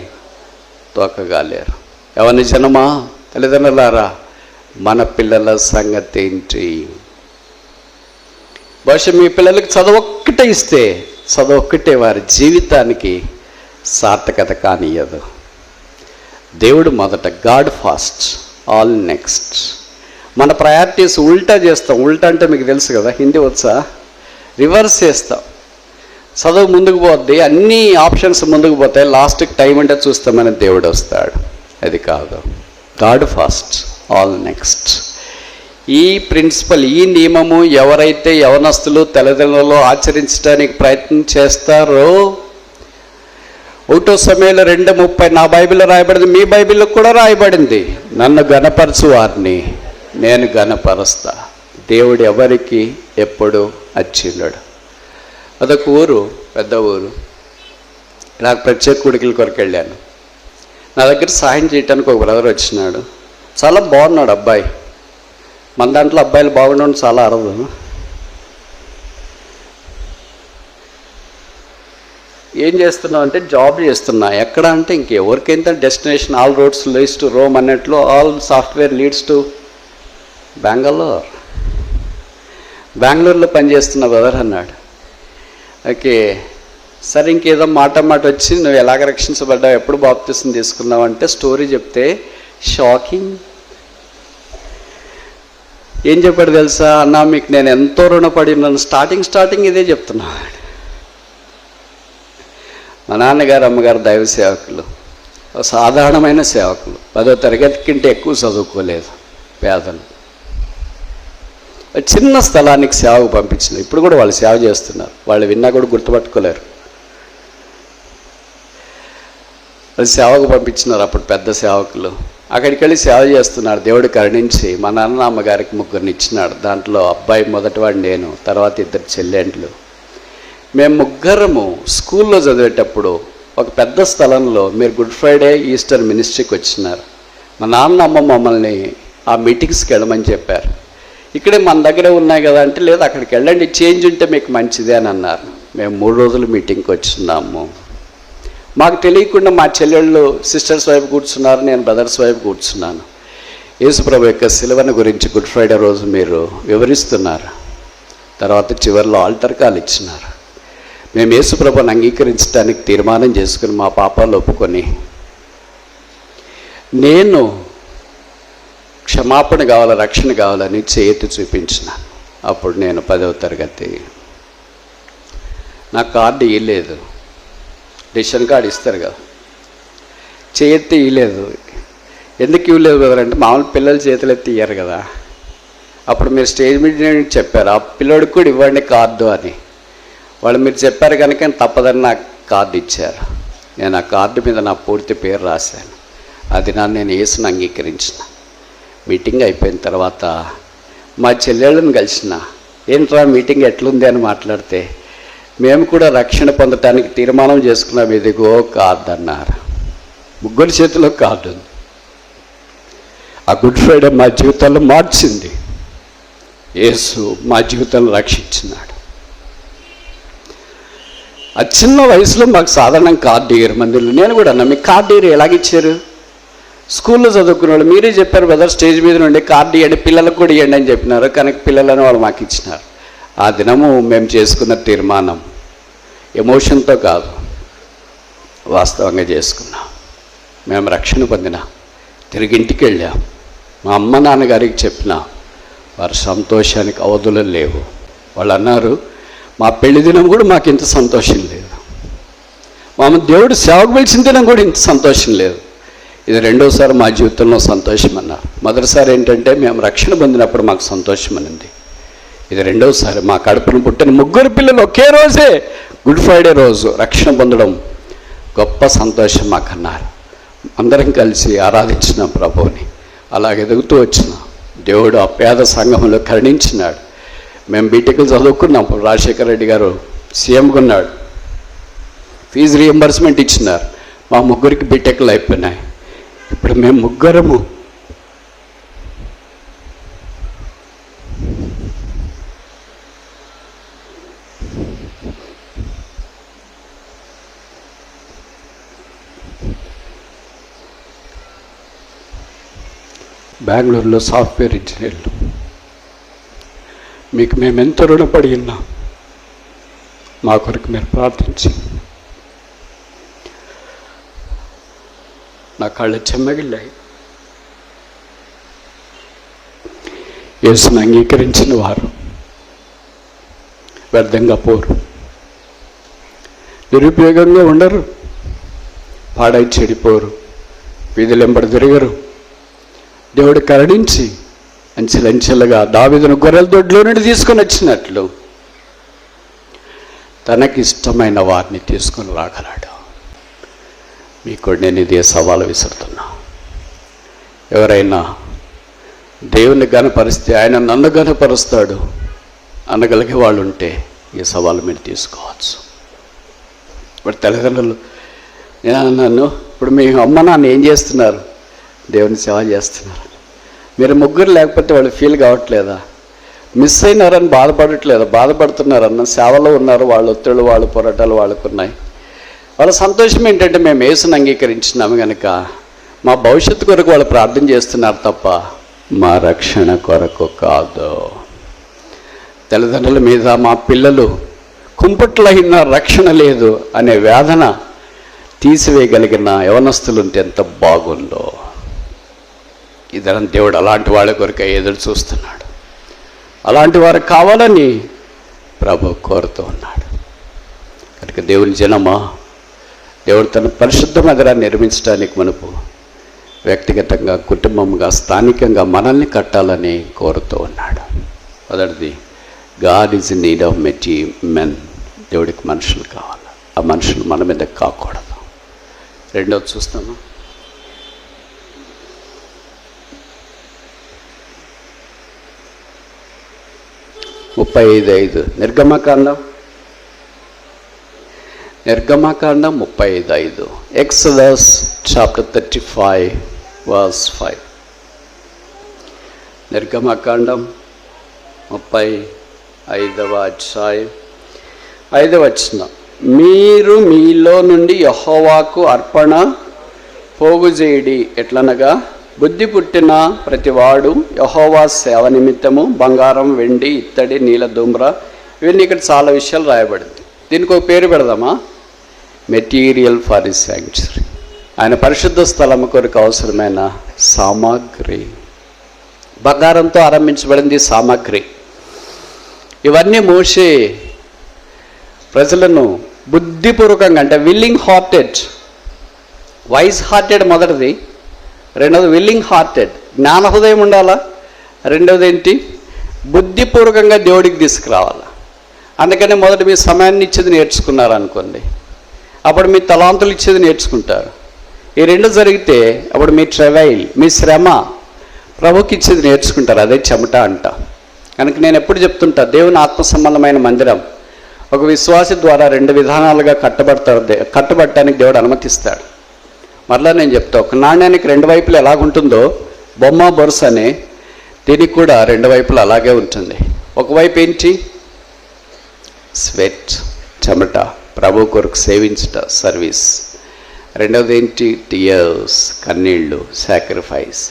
తోకగా లేరు. ఎవరిని జనమా, తల్లిదండ్రులారా, మన పిల్లల సంగతి ఏంటి? బహుశా మీ పిల్లలకి చదువు ఒక్కటే ఇస్తే, చదువు ఒక్కటే వారి జీవితానికి సార్థకత కానియదు. దేవుడు మొదట, గాడ్ ఫాస్ట్, ఆల్ నెక్స్ట్. మన ప్రయారిటీస్ ఉల్టా చేస్తాం. ఉల్టా అంటే మీకు తెలుసు కదా, హిందీ వచ్చా? రివర్స్ చేస్తాం. చదువు ముందుకు పోద్ది, అన్ని ఆప్షన్స్ ముందుకు పోతాయి, లాస్ట్కి టైం అంటే చూస్తామని దేవుడు వస్తాడు. అది కాదు. God fast, all next. ఈ ప్రిన్సిపల్, ఈ నియమము ఎవరైతే యవనస్తులు తల్లిదండ్రులు ఆచరించడానికి ప్రయత్నం చేస్తారో, 1 సమూయేలు 2:30 నా బైబిల్లో రాయబడింది, మీ బైబిల్లో కూడా రాయబడింది, నన్ను గణపరచు వారిని నేను గణపరుస్తా. దేవుడు ఎవరికి ఎప్పుడు అచ్చిండడు. అదొక ఊరు, పెద్ద ఊరు. నాకు ప్రత్యేక కొడుకుల కొరకు వెళ్ళాను. నా దగ్గర సహాయం చేయడానికి ఒక బ్రదర్ వచ్చినాడు. చాలా బాగున్నాడు అబ్బాయి. మన దాంట్లో అబ్బాయిలు బాగుండడం చాలా అరదు. ఏం చేస్తున్నావు అంటే, జాబ్ చేస్తున్నా. ఎక్కడ అంటే ఇంకెవరికైతే destination, all roads leads to Rome అన్నట్లు, ఆల్ సాఫ్ట్వేర్ లీడ్స్ టు బెంగళూరులో పనిచేస్తున్న బ్రదర్ అన్నాడు. ఓకే సరే, ఇంకేదో మాట వచ్చి నువ్వు ఎలాగ రక్షించబడ్డావు, ఎప్పుడు బాప్తిసం తీసుకున్నావు అంటే స్టోరీ చెప్తే షాకింగ్. ఏం చెప్పాడు తెలుసా? అన్నా మీకు నేను ఎంతో రుణపడి ఉన్నాను. స్టార్టింగ్ ఇదే చెప్తున్నాడు. మా నాన్నగారు అమ్మగారు దైవ సేవకులు, సాధారణమైన సేవకులు, 10వ తరగతి కంటే ఎక్కువ చదువుకోలేదు, పేదలు. చిన్న స్థలానికి సేవకు పంపించినారు. ఇప్పుడు కూడా వాళ్ళు సేవ చేస్తున్నారు. వాళ్ళు విన్నా కూడా గుర్తుపట్టుకోలేరు. అది సేవకు పంపించినారు అప్పుడు పెద్ద సేవకులు. అక్కడికి వెళ్ళి సేవ చేస్తున్నారు. దేవుడు కరుణించి మా నాన్న అమ్మగారికి 3 ఇచ్చినాడు. దాంట్లో అబ్బాయి మొదటివాడు నేను, తర్వాత 2 చెల్లెండ్లు. మేము 3 స్కూల్లో చదివేటప్పుడు ఒక పెద్ద స్థలంలో మీరు గుడ్ ఫ్రైడే ఈస్టర్ మినిస్ట్రీకి వచ్చినారు. మా నాన్న అమ్మ మమ్మల్ని ఆ మీటింగ్స్కి వెళ్ళమని చెప్పారు. ఇక్కడే మన దగ్గరే ఉన్నాయి కదా అంటే, లేదు అక్కడికి వెళ్ళండి, చేంజ్ ఉంటే మీకు మంచిదే అని అన్నారు. మేము 3 రోజులు మీటింగ్కి వచ్చినాము. మాకు తెలియకుండా మా చెల్లెళ్ళు సిస్టర్స్ వైపు కూర్చున్నారు, నేను బ్రదర్స్ వైపు కూర్చున్నాను. యేసుప్రభు యొక్క సిలువను గురించి గుడ్ ఫ్రైడే రోజు మీరు వివరిస్తున్నారు. తర్వాత చివరిలో ఆల్టర్ కాల్ ఇచ్చినారు. మేము యేసుప్రభుని అంగీకరించడానికి తీర్మానం చేసుకుని మా పాపాలు ఒప్పుకొని, నేను క్షమాపణ కావాలి, రక్షణ కావాలని చేతి చూపించిన. అప్పుడు నేను 10వ తరగతి. నా కార్డు ఇవ్వలేదు, రేషన్ కార్డు ఇస్తారు కదా, చేతి ఇవ్వలేదు. ఎందుకు ఇవ్వలేదు కదంటే, మామూలు పిల్లలు చేతులు ఎత్తి ఇయ్యారు కదా. అప్పుడు మీరు స్టేజ్ మీద చెప్పారు, ఆ పిల్లోడికి కూడా ఇవ్వండి కార్డు అని. వాళ్ళు మీరు చెప్పారు కనుక తప్పదని నాకు కార్డు ఇచ్చారు. నేను ఆ కార్డు మీద నా పూర్తి పేరు రాశాను. అది నేను యేసుని అంగీకరించిన. మీటింగ్ అయిపోయిన తర్వాత మా చెల్లెళ్ళని కలిసిన. ఏంట్రా మీటింగ్ ఎట్లుంది అని మాట్లాడితే, మేము కూడా రక్షణ పొందటానికి తీర్మానం చేసుకున్నాం, ఇదిగో కార్డు అన్నారు. ముగ్గురు చేతిలో కార్డు ఉంది. ఆ గుడ్ ఫ్రైడే మా జీవితాల్లో మార్చింది. యేసు మా జీవితాలను రక్షించినాడు. ఆ చిన్న వయసులో మాకు సాధారణ కార్డు ఇయ్యరు మందిలో. నేను కూడా అన్నా, మీకు కార్డు ఇయ్యరు, ఎలాగిచ్చారు? స్కూల్లో చదువుకునే వాళ్ళు మీరే చెప్పారు బ్రదర్, స్టేజ్ మీద నుండి కార్డు ఇవ్వండి, పిల్లలకు కూడా ఇవ్వండి అని చెప్పినారు. కనుక పిల్లలని వాళ్ళు మాకు ఇచ్చినారు. ఆ దినము మేము చేసుకున్న తీర్మానం ఎమోషన్తో కాదు, వాస్తవంగా చేసుకున్నాం. మేము రక్షణ పొందినా, తిరిగి ఇంటికి వెళ్ళాం. మా అమ్మ నాన్నగారికి చెప్పినా, వారి సంతోషానికి అవధులు లేవు. వాళ్ళు అన్నారు, మా పెళ్లి దినం కూడా మాకు ఇంత సంతోషం లేదు, మా దేవుడు సేవకు పిలిచిన దినం కూడా ఇంత సంతోషం లేదు. ఇది రెండోసారి మా జీవితంలో సంతోషం అన్నారు. మొదటిసారి ఏంటంటే మేము రక్షణ పొందినప్పుడు మాకు సంతోషం అనింది. ఇది రెండోసారి మా కడుపును పుట్టిన ముగ్గురు పిల్లలు ఒకే రోజే గుడ్ ఫ్రైడే రోజు రక్షణ పొందడం గొప్ప సంతోషం మాకు అన్నారు. అందరం కలిసి ఆరాధించిన ప్రభువుని. అలాగ ఎదుగుతూ వచ్చిన దేవుడు ఆ పేద సంఘంలో కరుణించినాడు. మేము బీటెక్లు చదువుకున్నాం. రాజశేఖర రెడ్డి గారు సీఎంగా ఉన్నాడు. ఫీజు రియంబర్స్మెంట్ ఇచ్చినారు. మా ముగ్గురికి బీటెక్లు అయిపోయినాయి. ఇప్పుడు మేము ముగ్గురము బెంగళూరులో సాఫ్ట్వేర్ ఇంజనీర్లు. మీకు మేము ఎంత రుణపడి ఉన్నాం. మా కొరకు మీరు ప్రార్థించి నా కళ్ళు చెమ్మగిల్లాయి. యేసుని అంగీకరించిన వారు వ్యర్థంగా పోరు, నిరుపయోగంగా ఉండరు, పాడై చెడిపోరు, వీధులెంబడి తిరగరు. దేవుడు కరుణించి అంచెలంచెలుగా దావీదును గొర్రెల దొడ్లో నుండి తీసుకొని వచ్చినట్లు తనకిష్టమైన వారిని తీసుకొని రాగలడు. మీకు నేను ఇదే సవాలు విసురుతున్నా. ఎవరైనా దేవుని ఘనపరిస్తే ఆయన నన్ను ఘనపరుస్తాడు అనగలిగే వాళ్ళు ఉంటే ఈ సవాలు మీరు తీసుకోవచ్చు. ఇప్పుడు తల్లిదండ్రులు నేను అన్నాను, ఇప్పుడు మీ అమ్మ నాన్న ఏం చేస్తున్నారు? దేవుని సేవ చేస్తున్నారు. మీరు ముగ్గురు లేకపోతే వాళ్ళు ఫీల్ కావట్లేదా? మిస్ అయినారని బాధపడట్లేదా? బాధపడుతున్నారన్న సేవలో ఉన్నారు. వాళ్ళ ఒత్తిళ్ళు, వాళ్ళ పోరాటాలు వాళ్ళకున్నాయి. వాళ్ళ సంతోషం ఏంటంటే మేము యేసుని అంగీకరించినాము కనుక మా భవిష్యత్తు కొరకు వాళ్ళు ప్రార్థన చేస్తున్నారు తప్ప మా రక్షణ కొరకు కాదు. తల్లిదండ్రుల మీద మా పిల్లలు కుంపట్లైన రక్షణ లేదు అనే వేదన తీసివేయగలిగిన యవనస్తులు ఉంటే ఎంత బాగుందో. ఇదరం దేవుడు అలాంటి వాళ్ళ కొరకు ఎదురు చూస్తున్నాడు. అలాంటి వారు కావాలని ప్రభు కోరుతూ ఉన్నాడు. కనుక దేవుని జనమా, దేవుడు తన పరిశుద్ధ నగరాన్ని నిర్మించడానికి మనకు వ్యక్తిగతంగా, కుటుంబంగా, స్థానికంగా మనల్ని కట్టాలని కోరుతూ ఉన్నాడు. మొదటిది, God is in need of men. దేవుడికి మనుషులు కావాలి. ఆ మనుషులు మన మీద కాకూడదు. రెండోది చూస్తాము, ముప్పై 5 నిర్గమకాండం 35. Exodus chapter 35 verse 5. నిర్గమకాండం 35వ అధ్యాయం 5వ వచనం. మీరు మీలో నుండి యెహోవాకు అర్పణ పోగు చేయడి. ఎట్లనగా బుద్ధి పుట్టిన ప్రతివాడు యెహోవా సేవ నిమిత్తము బంగారం, వెండి, ఇత్తడి, నీల ధూమ్ర, ఇవన్నీ ఇక్కడ చాలా విషయాలు రాయబడింది. దీనికి ఒక పేరు పెడదామా? Material for the sanctuary. ఆయన పరిశుద్ధ స్థలము కొరకు అవసరమైన సామాగ్రి. బంగారంతో ఆరంభించబడింది సామాగ్రి. ఇవన్నీ మోషే ప్రజలను బుద్ధిపూర్వకంగా, అంటే విల్లింగ్ హార్టెడ్, వైజ్ హార్టెడ్ మొదటిది. రెండవది విల్లింగ్ హార్టెడ్, జ్ఞాన హృదయం ఉండాలా. రెండవది ఏంటి? బుద్ధిపూర్వకంగా దేవుడికి తీసుకురావాలా. అందుకని మొదట మీ సమయాన్ని ఇచ్చేది నేర్చుకున్నారనుకోండి, అప్పుడు మీ తలాంతులు ఇచ్చేది నేర్చుకుంటారు. ఈ రెండు జరిగితే అప్పుడు మీ ట్రావెల్, మీ శ్రమ ప్రభుకి ఇచ్చేది నేర్చుకుంటారు. అదే చెమట అంట. కనుక నేను ఎప్పుడు చెప్తుంటా, దేవుని ఆత్మ సంబంధమైన మందిరం ఒక విశ్వాసి ద్వారా 2 విధానాలుగా కట్టబడటానికి దేవుడు అనుమతిస్తాడు. మరలా నేను చెప్తా, ఒక నాణ్యానికి 2 వైపులు ఎలాగుంటుందో బొమ్మ బొరుసు అని దీనికి కూడా 2 వైపులు అలాగే ఉంటుంది. ఒకవైపు ఏంటి? స్వెట్, చెమట, ప్రభు కొరకు సేవించుట, సర్వీస్. రెండవది ఏంటి? టియర్స్, కన్నీళ్ళు, సాక్రిఫైస్.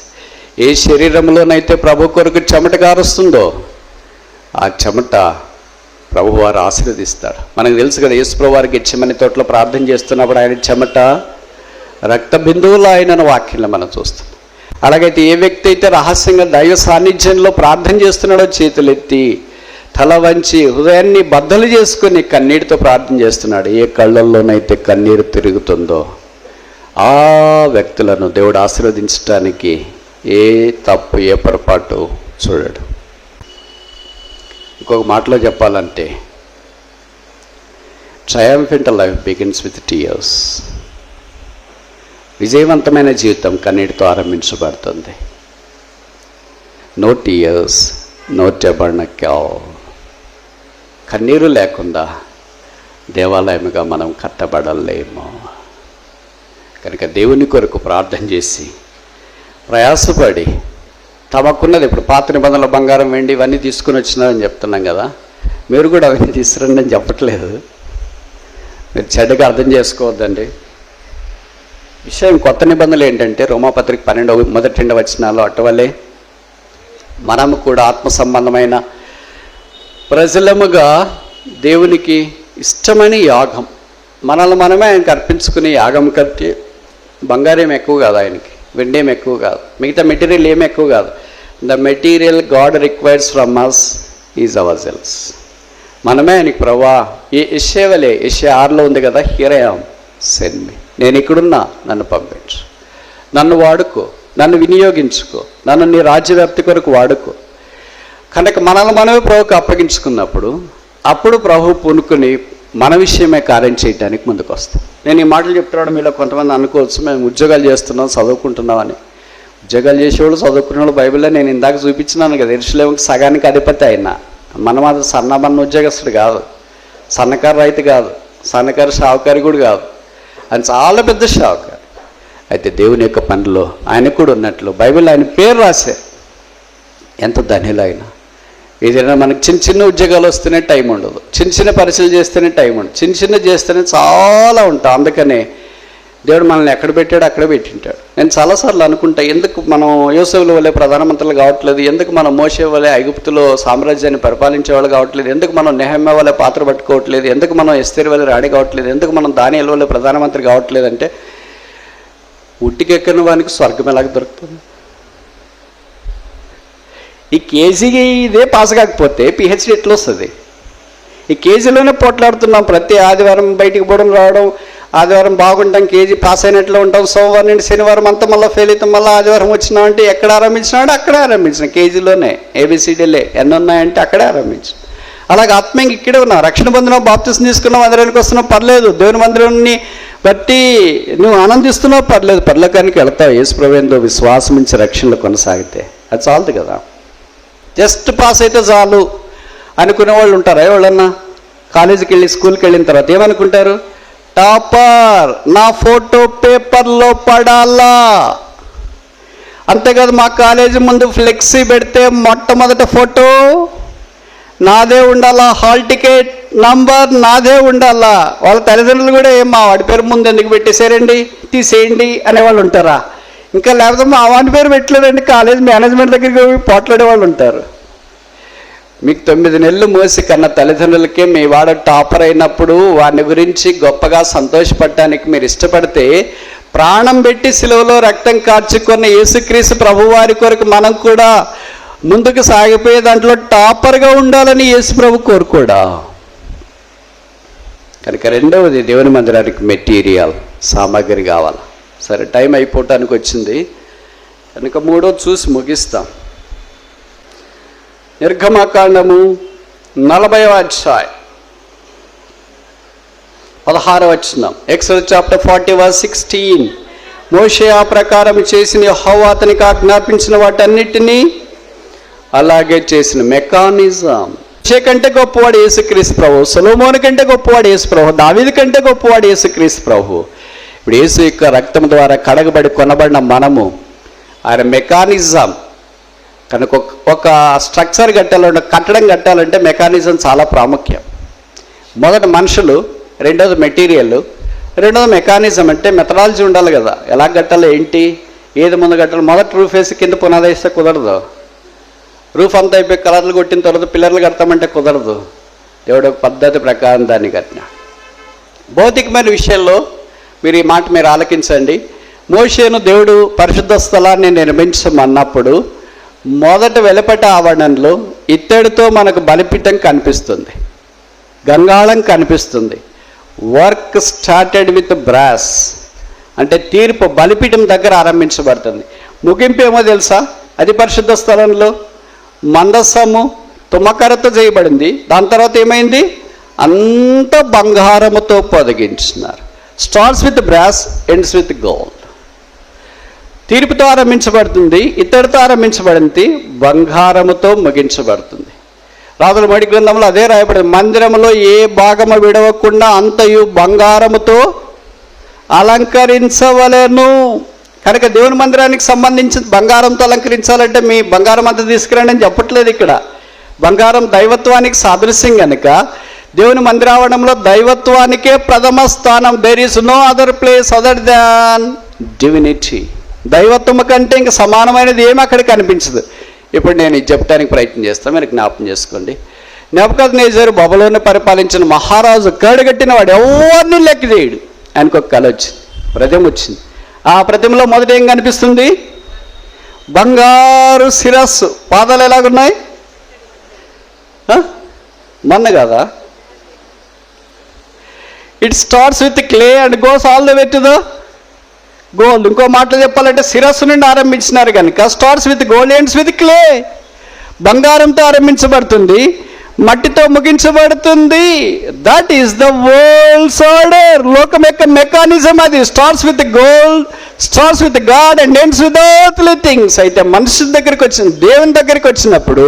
ఏ శరీరంలోనైతే ప్రభు కొరకు చెమట కారుస్తుందో ఆ చెమట ప్రభువారు ఆశీర్వదిస్తాడు. మనకు తెలుసు కదా, యేసుప్రభు వారికి గెత్సేమనే తోటలో ప్రార్థన చేస్తున్నప్పుడు ఆయన చెమట రక్త బిందువులు ఆయనను వాక్యంలో మనం చూస్తాం. అలాగైతే ఏ వ్యక్తి అయితే రహస్యంగా దైవ సాన్నిధ్యంలో ప్రార్థన చేస్తున్నాడో చేతులెత్తి తల వంచి హృదయాన్ని బద్దలు చేసుకుని కన్నీటితో ప్రార్థన చేస్తున్నాడు, ఏ కళ్ళల్లోనైతే కన్నీరు తిరుగుతుందో ఆ వ్యక్తులను దేవుడు ఆశీర్వదించడానికి ఏ తప్పు, ఏ పొరపాటు చూడడు. ఇంకొక మాటలో చెప్పాలంటే, triumphant life begins with tears. విజయవంతమైన జీవితం కన్నీటితో ఆరంభించబడుతుంది. No tears, no tabernacle. కన్నీరు లేకుండా దేవాలయముగా మనం కట్టబడలేము. కనుక దేవుని కొరకు ప్రార్థన చేసి ప్రయాసపడి తమకున్నది, ఇప్పుడు పాత నిబంధనల బంగారం, వెండి ఇవన్నీ తీసుకుని వచ్చినారని చెప్తున్నాం కదా, మీరు కూడా అవన్నీ తీసుకురండి అని చెప్పట్లేదు. మీరు చెడ్డగా అర్థం చేసుకోవద్దండి. విషయం కొత్త నిబంధనలు ఏంటంటే, రోమాపత్రిక 12 మొదటి 2 వచనాలు అటువలే మనము కూడా ఆత్మ సంబంధమైన ప్రజలముగా దేవునికి ఇష్టమైన యాగం, మనల్ని మనమే ఆయనకు అర్పించుకునే యాగం కంటే బంగారం ఎక్కువ కాదు, ఆయనకి వెండి ఏం ఎక్కువ కాదు, మిగతా మెటీరియల్ ఏమి ఎక్కువ కాదు. The material God requires from us is our selves. మనమే ఆయనకి ప్రభా, ఏ యెషయావలే, యెషయా 6లో ఉంది కదా, here I am send me. నేను ఇక్కడున్నా, నన్ను పంపించు, నన్ను వాడుకో, నన్ను వినియోగించుకో, నన్ను నీ రాజ్యవ్యాప్తి కొరకు వాడుకో. కనుక మనల్ని మనమే ప్రభుకి అప్పగించుకున్నప్పుడు అప్పుడు ప్రభు పూనుకుని మన విషయమే కార్యం చేయడానికి ముందుకు వస్తాం. నేను ఈ మాటలు చెప్తున్నాడు, మీలో కొంతమంది అనుకోవచ్చు మేము ఉద్యోగాలు చేస్తున్నాం, చదువుకుంటున్నామని. ఉద్యోగాలు చేసేవాళ్ళు, చదువుకునే వాళ్ళు బైబిల్లో నేను ఇందాక చూపించినాను కదా, యెరూషలేముకి సగానికి అధిపతి అయినా. మనం అది సన్నబన్న ఉద్యోగస్తుడు కాదు, సన్నకారు రైతు కాదు, సన్నకారు షావుకారి కూడా కాదు, ఆయన చాలా పెద్ద షావుకారు. అయితే దేవుని యొక్క పనిలో ఆయన కూడా ఉన్నట్లు బైబిల్ ఆయన పేరు రాసే. ఎంత ధన్యులైనా ఏదైనా మనకి చిన్న చిన్న ఉద్యోగాలు వస్తేనే టైం ఉండదు, చిన్న చిన్న పరిచయం చేస్తేనే టైం ఉండదు, చిన్న చిన్న చేస్తేనే చాలా ఉంటాం. అందుకనే దేవుడు మనల్ని ఎక్కడ పెట్టాడు అక్కడే పెట్టింటాడు. నేను చాలాసార్లు అనుకుంటా, ఎందుకు మనం యోసేపుల వల్లే ప్రధానమంత్రులు కావట్లేదు, ఎందుకు మనం మోషే వల్లే ఐగుప్తులో సామ్రాజ్యాన్ని పరిపాలించే వాళ్ళు కావట్లేదు, ఎందుకు మనం నెహెమ్యా వల్లే పాత్ర పట్టుకోవట్లేదు, ఎందుకు మనం ఎస్తేరు వల్లే రాణి కావట్లేదు, ఎందుకు మనం దానియేలు వల్లే ప్రధానమంత్రి కావట్లేదు అంటే, ఉట్టికెక్కని వానికి స్వర్గం ఎలాగ దొరుకుతుంది? ఈ కేజీకి ఇదే పాస్ కాకపోతే పిహెచ్డి ఎట్లా వస్తుంది? ఈ కేజీలోనే పోట్లాడుతున్నాం. ప్రతి ఆదివారం బయటికి పోవడం రావడం, ఆదివారం బాగుంటాం, కేజీ పాస్ అయినట్లు ఉంటాం, సోమవారం నుండి శనివారం అంతా మళ్ళీ ఫెయిల్ అవుతాం, మళ్ళీ ఆదివారం వచ్చినామంటే ఎక్కడ ఆరంభించినామంటే అక్కడే ఆరంభించిన, కేజీలోనే ఏబిసిడీలే ఎన్ని ఉన్నాయంటే అక్కడే ఆరంభించిన. అలాగే ఆత్మీయంగా ఇక్కడే ఉన్నాం, రక్షణ పొందినాం, బాప్తిసం తీసుకున్నాం, మందిరానికి వస్తున్నావు పర్లేదు, దేవుని మందిరాన్ని బట్టి నువ్వు ఆనందిస్తున్నావు పర్లేదు, పరలోకానికి వెళ్తావు యేసు ప్రభువులో విశ్వాసం నుంచి రక్షణలో కొనసాగితే అది చాలదు కదా. జస్ట్ పాస్ అయితే చాలు అనుకునే వాళ్ళు ఉంటారు. ఎవరన్నా కాలేజీకి వెళ్ళి స్కూల్కి వెళ్ళిన తర్వాత ఏమనుకుంటారు? టాపర్, నా ఫోటో పేపర్లో పడాలా. అంతేకాదు, మా కాలేజీ ముందు ఫ్లెక్సీ పెడితే మొట్టమొదటి ఫోటో నాదే ఉండాలా, హాల్ టికెట్ నంబర్ నాదే ఉండాలా. వాళ్ళ తల్లిదండ్రులు కూడా మా వాడి పేరు ముందు ఎందుకు పెట్టేశారండి, తీసేయండి అనేవాళ్ళు ఉంటారా? ఇంకా లేకపోతే మా వాడి పేరు పెట్టలేదండి, కాలేజ్ మేనేజ్మెంట్ దగ్గరికి పోయి పోట్లాడే వాళ్ళు ఉంటారు. మీకు 9 నెలలు మోసి కన్న తల్లిదండ్రులకే మీ వాడు టాపర్ అయినప్పుడు వాడిని గురించి గొప్పగా సంతోషపడటానికి మీరు ఇష్టపడితే, ప్రాణం పెట్టి సిలువలో రక్తం కార్చుకున్న యేసుక్రీస్తు ప్రభువారి కొరకు మనం కూడా ముందుకు సాగిపోయే దాంట్లో టాపర్గా ఉండాలని యేసు ప్రభు కోరుకోడా. కనుక రెండవది, దేవుని మందిరానికి మెటీరియల్, సామాగ్రి కావాలి. సరే, టైం అయిపోవటానికి వచ్చింది కనుక మూడోది చూసి ముగిస్తాం. నిర్గమకాండము 40వ అధ్యాయం 16వ వచనం. Exodus chapter 40:16. మోషే ఆ ప్రకారం చేసిన యెహోవా అతనికి ఆజ్ఞాపించిన వాటన్నిటినీ అలాగే చేసిన. మెకానిజం. మోషే కంటే గొప్పవాడు యేసుక్రీస్తు ప్రభు, సొలొమోను కంటే గొప్పవాడు యేసు ప్రభు, దావీదు కంటే గొప్పవాడు యేసుక్రీస్తు ప్రభు. ఇప్పుడు యేసు యొక్క రక్తం ద్వారా కడగబడి కొనబడిన మనము ఆయన మెకానిజం కనుక ఒక స్ట్రక్చర్ కట్టాలంటే, కట్టడం కట్టాలంటే మెకానిజం చాలా ప్రాముఖ్యం. మొదట మనుషులు, రెండోది మెటీరియల్, రెండోది మెకానిజం. అంటే మెథడాలజీ ఉండాలి కదా, ఎలా కట్టాలి, ఏంటి, ఏది ముందు కట్టాలి. మొదట రూఫ్ వేసి కింద పునాది వేస్తే కుదరదు. రూఫ్ అంతా అయిపోయి కలర్లు కొట్టిన తర్వాత పిల్లర్లు కడతామంటే కుదరదు. దేవుడు పద్ధతి ప్రకారం దాన్ని కట్టిన. భౌతికమైన విషయాల్లో మీరు ఈ మాట మీరు ఆలకించండి. మోషేను దేవుడు పరిశుద్ధ స్థలాన్ని నిర్మించమన్నప్పుడు మొదట వెలుపట ఆవరణలో ఇత్తడితో మనకు బలిపీఠం కనిపిస్తుంది, గంగాళం కనిపిస్తుంది. వర్క్ స్టార్టెడ్ విత్ బ్రాస్, అంటే తీర్పు బలిపీఠం దగ్గర ఆరంభించబడుతుంది. ముగింపు ఏమో తెలుసా? అది పరిశుద్ధ స్థలంలో మందస్సము తుమ్మకరతో చేయబడింది. దాని తర్వాత ఏమైంది? అంత బంగారముతో పొదిగించినారు. Starts with brass, ends with gold. తీర్పుతో ఆరంభించబడుతుంది, ఇత్తడితో ఆరంభించబడింది, బంగారముతో ముగించబడుతుంది. రాజుల మొదటి గ్రంథంలో అదే రాయబడింది. మందిరంలో ఏ భాగము విడవకుండా అంతయు బంగారముతో అలంకరించవలెను. కనుక దేవుని మందిరానికి సంబంధించి బంగారంతో అలంకరించాలంటే మీ బంగారం అంతా తీసుకురండి అని చెప్పట్లేదు ఇక్కడ. బంగారం దైవత్వానికి సాదృశ్యం కనుక దేవుని మందిరావరణంలో దైవత్వానికే ప్రథమ స్థానం. There is no other place other than divinity. దైవత్వం కంటే ఇంకా సమానమైనది ఏమి అక్కడ కనిపించదు. ఇప్పుడు నేను ఇది చెప్పడానికి ప్రయత్నం చేస్తాను, మీరు జ్ఞాపకం చేసుకోండి. నెబుకద్నెజరు బబులోని పరిపాలించిన మహారాజు కడుగట్టిన వాడు, ఎవరిని లెక్క చేయడు. ఆయనకు ఒక కళ వచ్చింది, ప్రతిమ వచ్చింది. ఆ ప్రతిమలో మొదట ఏం కనిపిస్తుంది? బంగారు శిరస్సు. పాదాలు ఎలాగున్నాయి? మన్న కదా. It starts with clay and goes all the way to the gold. ఇంకో మాటలు చెప్పాలంటే శిరస్సు నుండి ఆరంభించినారు కనుక starts with gold, ends with clay. బంగారంతో ఆరంభించబడుతుంది, మట్టితో ముగించబడుతుంది. That is the world's order. లోకం యొక్క మెకానిజం అది. Starts with gold, starts with God and ends with earthly things. అయితే మనుషుల దగ్గరికి వచ్చిన, దేవుని దగ్గరికి వచ్చినప్పుడు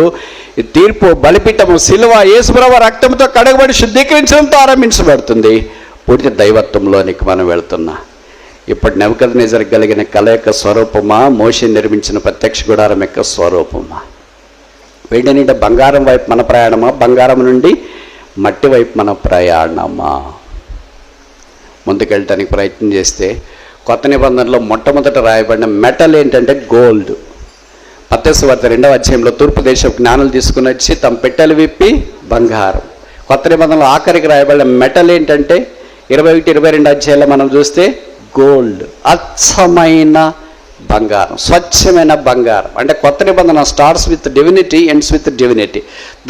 ఈ తీర్పు, బలిపీఠము, శిలువ, యేసుప్రభు రక్తంతో కడగబడి శుద్ధీకరించడంతో ఆరంభించబడుతుంది. పూర్తి దైవత్వంలోనికి మనం వెళ్తున్నా. ఇప్పుడు నెబుకద్నెజరుకు కలిగిన కళ యొక్క స్వరూపమా, మోషే నిర్మించిన ప్రత్యక్ష గుడారం యొక్క స్వరూపమా? వెండి నుండి బంగారం వైపు మన ప్రయాణమా, బంగారం నుండి మట్టి వైపు మన ప్రయాణమా? ముందుకెళ్ళటానికి ప్రయత్నం చేస్తే కొత్త నిబంధనలో మొట్టమొదట రాయబడిన మెటల్ ఏంటంటే గోల్డ్. మత్తయి వార్త 2వ అధ్యాయంలో తూర్పు దేశపు జ్ఞానులు తీసుకుని వచ్చి తమ పెట్టెలు విప్పి బంగారం. కొత్త నిబంధనలో ఆఖరికి రాయబడిన మెటల్ ఏంటంటే 21, 22 అధ్యాయంలో మనం చూస్తే గోల్డ్. అచ్చమైన బంగారం, స్వచ్ఛమైన బంగారం. అంటే కొత్త నిబంధన starts with divinity, ends with divinity.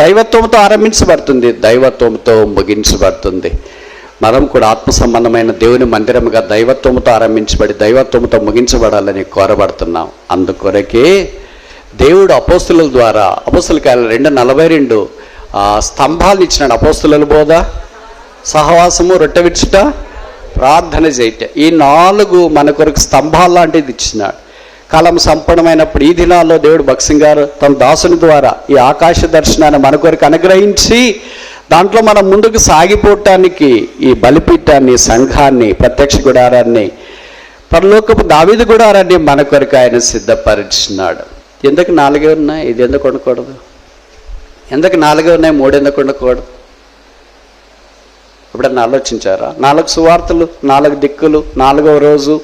దైవత్వంతో ఆరంభించబడుతుంది, దైవత్వంతో ముగించబడుతుంది. మనం కూడా ఆత్మ సంబంధమైన దేవుని మందిరముగా దైవత్వంతో ఆరంభించబడి దైవత్వంతో ముగించబడాలని కోరబడుతున్నాం. అందుకొరకే దేవుడు అపోస్తుల ద్వారా, అపోస్తుల కార్యాలు 2:42 స్తంభాలను ఇచ్చినాడు. అపోస్తుల బోధ, సహవాసము, రొట్టె విడుచుట, ప్రార్థన చేయట. ఈ 4 మన కొరకు స్తంభాలు లాంటిది ఇచ్చినాడు. కాలం సంపూర్ణమైనప్పుడు ఈ దినాల్లో దేవుడు భక్సింగ్ గారు తన దాసుని ద్వారా ఈ ఆకాశ దర్శనాన్ని మన కొరకు అనుగ్రహించి దాంట్లో మనం ముందుకు సాగిపోవటానికి ఈ బలిపీఠాన్ని, సంఘాన్ని, ప్రత్యక్ష గుడారాన్ని, పరలోకపు దావీదు గుడారాన్ని మన కొరకు ఆయన సిద్ధపరిచినాడు. ఎందుకు 4 ఉన్నాయి? ఇది ఎందుకు ఉండకూడదు? ఎందుకు 4 ఉన్నాయి, 3 ఎందుకు ఉండకూడదు? ఎప్పుడన్నా ఆలోచించారా? 4 సువార్తలు, 4 దిక్కులు, 4వ రోజు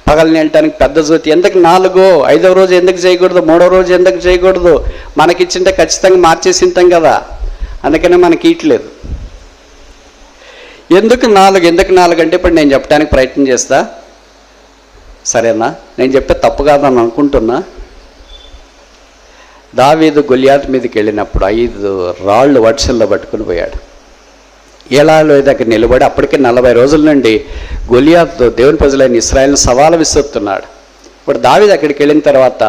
పగలని వెళ్ళటానికి పెద్ద జ్యోతి. ఎందుకు 4? 5వ రోజు ఎందుకు చేయకూడదు? 3వ రోజు ఎందుకు చేయకూడదు? మనకిచ్చింటే ఖచ్చితంగా మార్చేసి ఉంటాం కదా, అందుకనే మనకి ఇట్లేదు. ఎందుకు 4? ఎందుకు 4 అంటే ఇప్పుడు నేను చెప్పడానికి ప్రయత్నం చేస్తా, సరేనా? నేను చెప్తే తప్పు కాదని అనుకుంటున్నా. దావీదు గొలియాతు మీదకి వెళ్ళినప్పుడు 5 రాళ్ళు వర్షంలో పట్టుకుని పోయాడు. ఏలాలో దగ్గర నిలబడి అప్పటికే 40 రోజుల నుండి గొలియాతు దేవుని ప్రజలైన ఇశ్రాయేలును సవాలు విసురుతున్నాడు. ఇప్పుడు దావీదు అక్కడికి వెళ్ళిన తర్వాత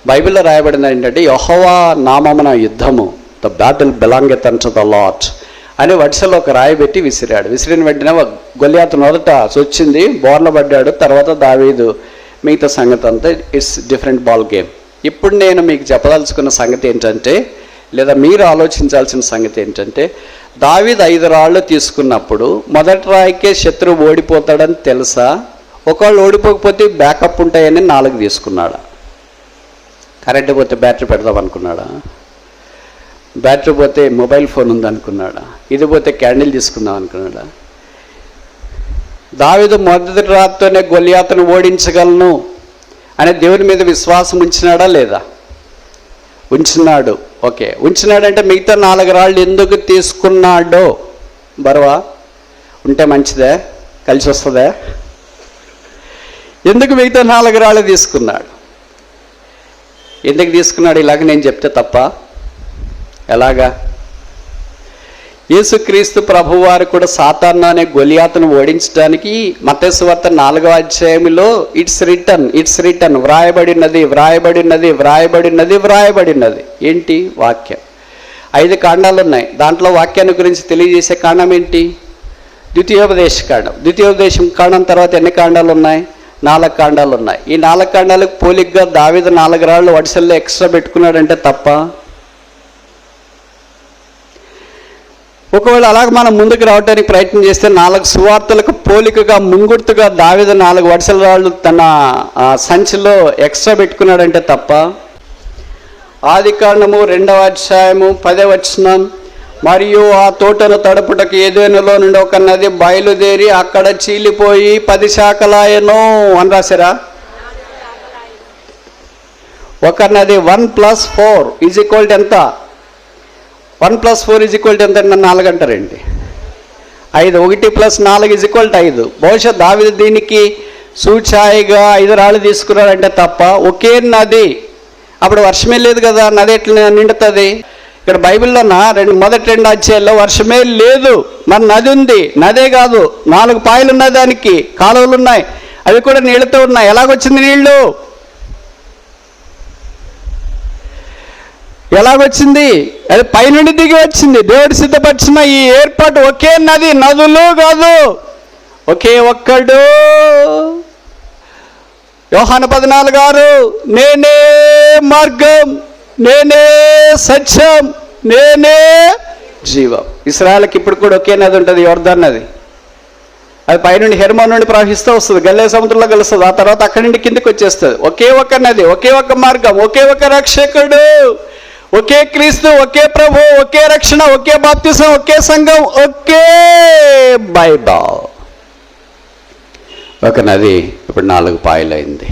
బైబిల్లో రాయబడింది ఏంటంటే, యెహోవా నామమున యుద్ధము, the battle బిలాంగెత్ unto the lord. అని వడిసెలో ఒక రాయి పెట్టి విసిరాడు. విసిరిన వెంటనే గొలియాతు మొదట చొచ్చింది, బోర్ల పడ్డాడు. తర్వాత దావీదు. మిగతా సంగతి అంతా ఇట్స్ డిఫరెంట్ బాల్ గేమ్. ఇప్పుడు నేను మీకు చెప్పదలుచుకున్న సంగతి ఏంటంటే, లేదా మీరు ఆలోచించాల్సిన సంగతి ఏంటంటే, దావీదు 5 రాళ్ళు తీసుకున్నప్పుడు మొదటి రాయికే శత్రువు ఓడిపోతాడని తెలుసా? ఒకవేళ ఓడిపోకపోతే బ్యాకప్ ఉంటాయని 4 తీసుకున్నాడా? కరెంటు పోతే బ్యాటరీ పెడదాం అనుకున్నాడా? బ్యాటరీ పోతే మొబైల్ ఫోన్ ఉందనుకున్నాడా? ఇది పోతే క్యాండిల్ తీసుకుందాం అనుకున్నాడా? దావీదు మొదటి రాత్తోనే గొలియాతును ఓడించగలను అనే దేవుని మీద విశ్వాసం ఉంచినాడా లేదా? ఉంచినాడు. ఓకే, ఉంచినాడంటే మిగతా 4 రాళ్ళు ఎందుకు తీసుకున్నాడో బరువా ఉంటే మంచిదే, కలిసి వస్తుందే? ఎందుకు మిగతా 4 రాళ్ళు తీసుకున్నాడు? ఎందుకు తీసుకున్నాడు? ఇలాగ నేను చెప్తే తప్ప? ఎలాగా? యేసుక్రీస్తు ప్రభువారు కూడా సాతాను అనే గొలియాతును ఓడించడానికి మత్తయి సువార్త 4వ అధ్యాయంలో ఇట్స్ రిటర్న్ వ్రాయబడినది. ఏంటి? వాక్యం. 5 కాండాలు ఉన్నాయి. దాంట్లో వాక్యాన్ని గురించి తెలియజేసే కాండం ఏంటి? ద్వితీయోపదేశ కాండం. ద్వితీయోపదేశం కాండం తర్వాత ఎన్ని కాండాలు ఉన్నాయి? 4 కాండాలు ఉన్నాయి. ఈ 4 కాండాలకు పోలిగ్గా దావీదు 4 రాళ్ళు వడిసెల్లో ఎక్స్ట్రా పెట్టుకున్నాడంటే తప్ప? ఒకవేళ అలాగ మనం ముందుకు రావడానికి ప్రయత్నం చేస్తే 4 సువార్తలకు పోలికగా ముంగుర్తుగా దావీదు 4 వడిసెల రాళ్ళు తన సంచిలో ఎక్స్ట్రా పెట్టుకున్నాడంటే తప్ప? ఆదికాండము 2వ అధ్యాయము 10వ వచనం, మరియు ఆ తోటను తడుపుటకు ఏదెనులో నుండి ఒక నది బయలుదేరి అక్కడ చీలిపోయి 10 శాఖలాయను అని రాశారా? ఒక నది 1 + 4 = ఎంత? 1 + 4 ఎంత? 4 అంటారండి. 5. 1 + 4 = 5. బహుశా దావీదు దీనికి సూచాయిగా 5 రాళ్ళు తీసుకున్నాడంటే తప్ప ఒకే నది. అప్పుడు వర్షమే లేదు కదా, నది ఎట్లా నిండుతుంది? ఇక్కడ బైబిల్లోన మొదటి 2 అధ్యాయాల్లో వర్షమే లేదు, మన నది ఉంది. నదే కాదు, 4 పాయలు ఉన్నాయి, దానికి కాలువలు ఉన్నాయి, అవి కూడా నీళ్ళతో ఉన్నాయి. ఎలాగొచ్చింది నీళ్ళు? ఎలాగొచ్చింది? అది పైనుండి దిగి వచ్చింది. దేవుడు సిద్ధపరిచిన ఈ ఏర్పాటు ఒకే నది, నదులు కాదు, ఒకే ఒక్కడు. యోహాను 14:6, నేనే మార్గం, నేనే సత్యం, నేనే జీవం. ఇశ్రాయేలుకి ఇప్పుడు కూడా ఒకే నది ఉంటుంది, యోర్దాను నది. అది పైనుండి హెర్మోన్ నుండి ప్రవహిస్తూ వస్తుంది, గలిలయ సముద్రంలో కలుస్తుంది. ఆ తర్వాత అక్కడి నుండి కిందికి వచ్చేస్తుంది. ఒకే ఒక్క నది, ఒకే ఒక్క మార్గం, ఒకే ఒక రక్షకుడు, ఒకే క్రీస్తు, ఒకే ప్రభు, ఒకే రక్షణ, ఒకే బాప్తిసం, ఒకే సంఘం, ఒకే బైబిల్. ఒక నది ఇప్పుడు 4 పాయలైంది.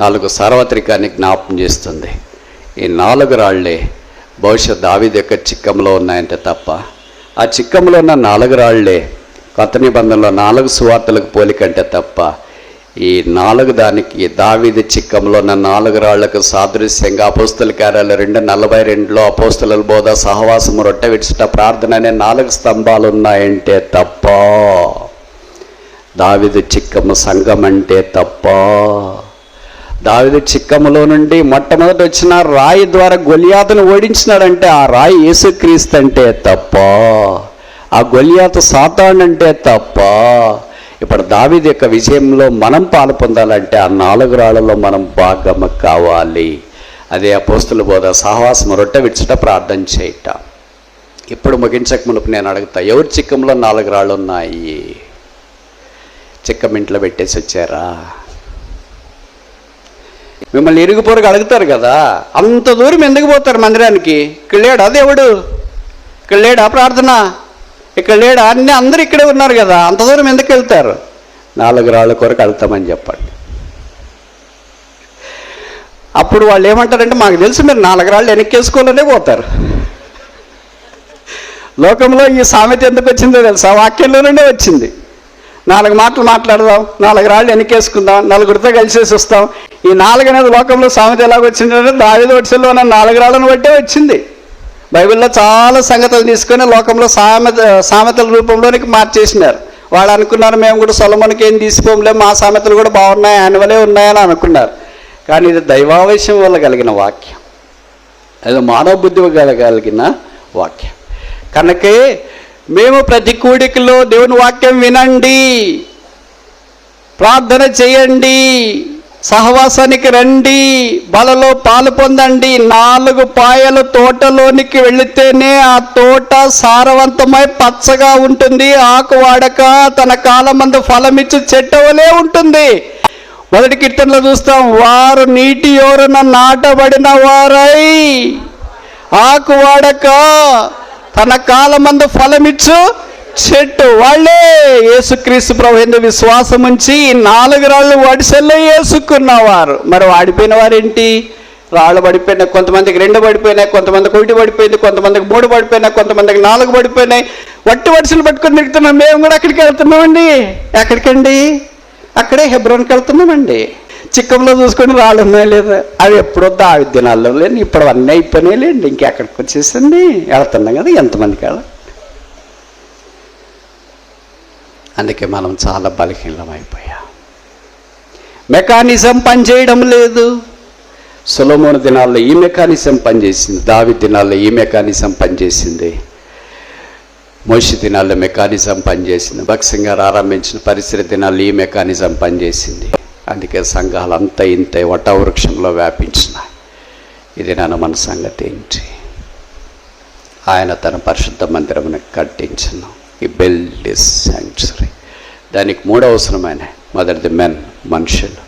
4 సార్వత్రికాన్ని జ్ఞాపకం చేస్తుంది. ఈ 4 రాళ్లే బహుశా దావీదు యొక్క చిక్కంలో ఉన్నాయంటే తప్ప, ఆ చిక్కంలో ఉన్న 4 రాళ్లే కొత్త నిబంధనలో 4 సువార్తలకు పోలికంటే తప్ప, ఈ 4 దానికి దావీదు చిక్కంలో ఉన్న 4 రాళ్లకు సాదృశ్యంగా అపోస్తల కార్యాలు 2:42లో అపోస్తలుల బోధ, సహవాసము, రొట్టె విడుచుట, ప్రార్థన అనే 4 స్తంభాలు ఉన్నాయంటే తప్ప, దావీదు చిక్కము సంఘం అంటే తప్ప, దావీదు చిక్కములో నుండి మొట్టమొదటి వచ్చిన రాయి ద్వారా గొలియాతును ఓడించినాడంటే ఆ రాయి యేసుక్రీస్తు అంటే తప్ప, ఆ గొలియాతు సాతాను అంటే తప్ప. ఇప్పుడు దావీదు యొక్క విజయంలో మనం పాలు పొందాలంటే ఆ 4 రాళ్లలో మనం భాగము కావాలి. అదే అపోస్తలుల బోధ, సహవాసము, రొట్టె విడుచుట, ప్రార్థన చేయట. ఇప్పుడు ముగించక మునుపు నేను అడుగుతా, ఎవరి చిక్కంలో 4 రాళ్ళు ఉన్నాయి? చిక్కం ఇంట్లో పెట్టేసి వచ్చారా? మిమ్మల్ని ఇరుగు పొరుగు అడుగుతారు కదా, అంత దూరం ఎందుకు పోతారు మందిరానికి? ఇక్కడ లేడా దేవుడు? ఇక్కడ లేడా ప్రార్థన? ఇక్కడ లేడా? అందరూ ఇక్కడే ఉన్నారు కదా, అంత దూరం ఎందుకు వెళ్తారు? 4 రాళ్ళ కొరకు వెళ్తామని చెప్పండి. అప్పుడు వాళ్ళు ఏమంటారంటే, మాకు తెలుసు మీరు 4 రాళ్ళు వెనక్కేసుకోవాలనే పోతారు. లోకంలో ఈ సామెత ఎందుకు వచ్చిందో తెలుసా? వాక్యంలో నుండే వచ్చింది. 4 మాటలు మాట్లాడదాం, 4 రాళ్ళు వెనకేసుకుందాం, 4గురితో కలిసేసి వస్తాం. ఈ 4 అనేది లోకంలో సామెత ఎలాగొచ్చిందంటే దావీదు వడిసెల్లో ఉన్న 4 రాళ్ళను బట్టే వచ్చింది. బైబిల్లో చాలా సంగతులు తీసుకొని లోకంలో సామెతల రూపంలోనికి మార్చేసినారు. వాళ్ళు అనుకున్నారు మేము కూడా సొలొమోనుకి ఏం తీసుకోలేము, మా సామెతలు కూడా బాగున్నాయి, ఆయనవలే ఉన్నాయని అనుకున్నారు. కానీ ఇది దైవావేశం వల్ల కలిగిన వాక్యం, అది మానవ బుద్ధి కలిగిన వాక్యం. కనుకే మేము ప్రతి కూడికలో దేవుని వాక్యం వినండి, ప్రార్థన చేయండి, సహవాసానికి రండి, బలలో పాలు పొందండి. 4 పాయల తోటలోనికి వెళితేనే ఆ తోట సారవంతమై పచ్చగా ఉంటుంది, ఆకు వాడక తన కాలమందు ఫలమిచ్చు చెట్టవలే ఉంటుంది. మొదటి కీర్తనలో చూస్తాం, వారు నీటి యోరన నాటబడిన వారై ఆకు వాడక తన కాలమందు ఫలమిచ్చు చెట్టు. వాళ్ళే యేసుక్రీస్తు ప్రభు యందు విశ్వాసం ఉంచి 4 రాళ్ళు వడిసెల్లో వేసుకున్నవారు. మరి వాడిపోయిన వారేంటి? రాళ్ళు పడిపోయినాయి, కొంతమందికి 2 పడిపోయినాయి, కొంతమందికి 1 పడిపోయింది, కొంతమందికి 3 పడిపోయినాయి, కొంతమందికి 4 పడిపోయినాయి. వడిసెలు పట్టుకొని తిరుగుతున్నాం. మేము కూడా అక్కడికి వెళ్తున్నామండి. ఎక్కడికండి? అక్కడే హెబ్రోన్కి వెళ్తున్నామండి. చిక్కంలో చూసుకొని రాళ్ళు ఉన్నాయి లేదా? అవి ఎప్పుడో దావీదు దినాల్లో లేదు, ఇప్పుడు అన్నీ అయిపోయినాయి లేండి. ఇంకెక్కడికి వచ్చేసింది, వెళ్తున్నాం కదా. ఎంతమందికి వెళ్ళ? అందుకే మనం చాలా బలహీనం అయిపోయాం. మెకానిజం పనిచేయడం లేదు. సొలొమోను దినాల్లో ఈ మెకానిజం పనిచేసింది, దావీదు దినాల్లో ఈ మెకానిజం పనిచేసింది, మోషే దినాల్లో మెకానిజం పనిచేసింది, భక్సింగ్ గారు ఆరంభించిన పరిసర దినాల్లో ఈ మెకానిజం పనిచేసింది. అందుకే సంఘాలు అంతా ఇంత వటవృక్షంలో వ్యాపించినాయి. ఇది మన సంగతి ఏంటి? ఆయన తన పరిశుద్ధ మందిరమును కట్టించను. ఈ బిల్డ్ ఇస్ శాంక్చురీ. దానికి 3 అవసరమైన, మొదటిది మెన్, మనుషులు,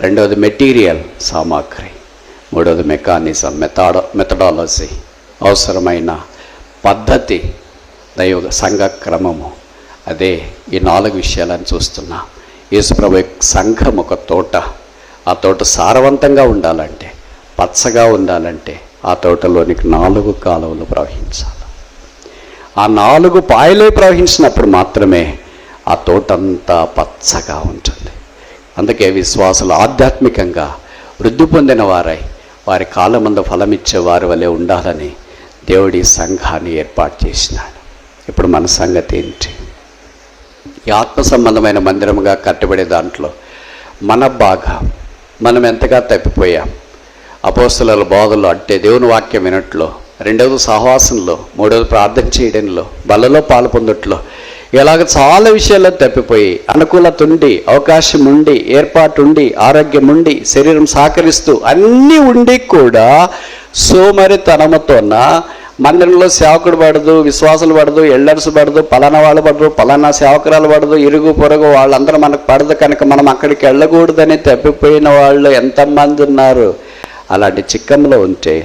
రెండవది మెటీరియల్, సామాగ్రి, మూడవది మెకానిజం, మెథడాలజీ, అవసరమైన పద్ధతి, దైవ సంఘ క్రమము. అదే ఈ 4 విషయాలను చూస్తున్నా. యేసుప్రభు సంఘం ఒక తోట. ఆ తోట సారవంతంగా ఉండాలంటే, పచ్చగా ఉండాలంటే ఆ తోటలోనికి 4 కాలువలు ప్రవహించాలి. ఆ 4 పాయలే ప్రవహించినప్పుడు మాత్రమే ఆ తోటంతా పచ్చగా ఉంటుంది. అందుకే విశ్వాసులు ఆధ్యాత్మికంగా వృద్ధి పొందిన వారై వారి కాలమందు ఫలమిచ్చే వారి వలె ఉండాలని దేవుడి సంఘాన్ని ఏర్పాటు చేసినాడు. ఇప్పుడు మన సంగతి ఏంటి? ఈ ఆత్మ సంబంధమైన మందిరముగా కట్టబడే దాంట్లో మన భాగం, మనం ఎంతగా తప్పిపోయాం. అపోస్తలుల బోధలో అంటే దేవుని వాక్యం వినట్లో, రెండవది సహవాసంలో, మూడవది ప్రార్థన చేయడంలో, బలలో పాలు పొందట్లో, ఇలాగ చాలా విషయాల్లో తప్పిపోయి అనుకూలత ఉండి, అవకాశం ఉండి, ఏర్పాటు ఉండి, ఆరోగ్యం ఉండి, శరీరం సహకరిస్తూ అన్నీ ఉండి కూడా సోమరితనముతోన మందిరంలో సేవకుడు పడదు, విశ్వాసులు పడదు, ఎల్డర్స్ పడదు, పలానా వాళ్ళు పడరు, పలానా సేవకురాలు పడదు, ఇరుగు పొరుగు వాళ్ళందరూ మనకు పడదు కనుక మనం అక్కడికి వెళ్ళకూడదని తప్పిపోయిన వాళ్ళు ఎంతమంది ఉన్నారు. అలాంటి చిక్కంలో ఉంటే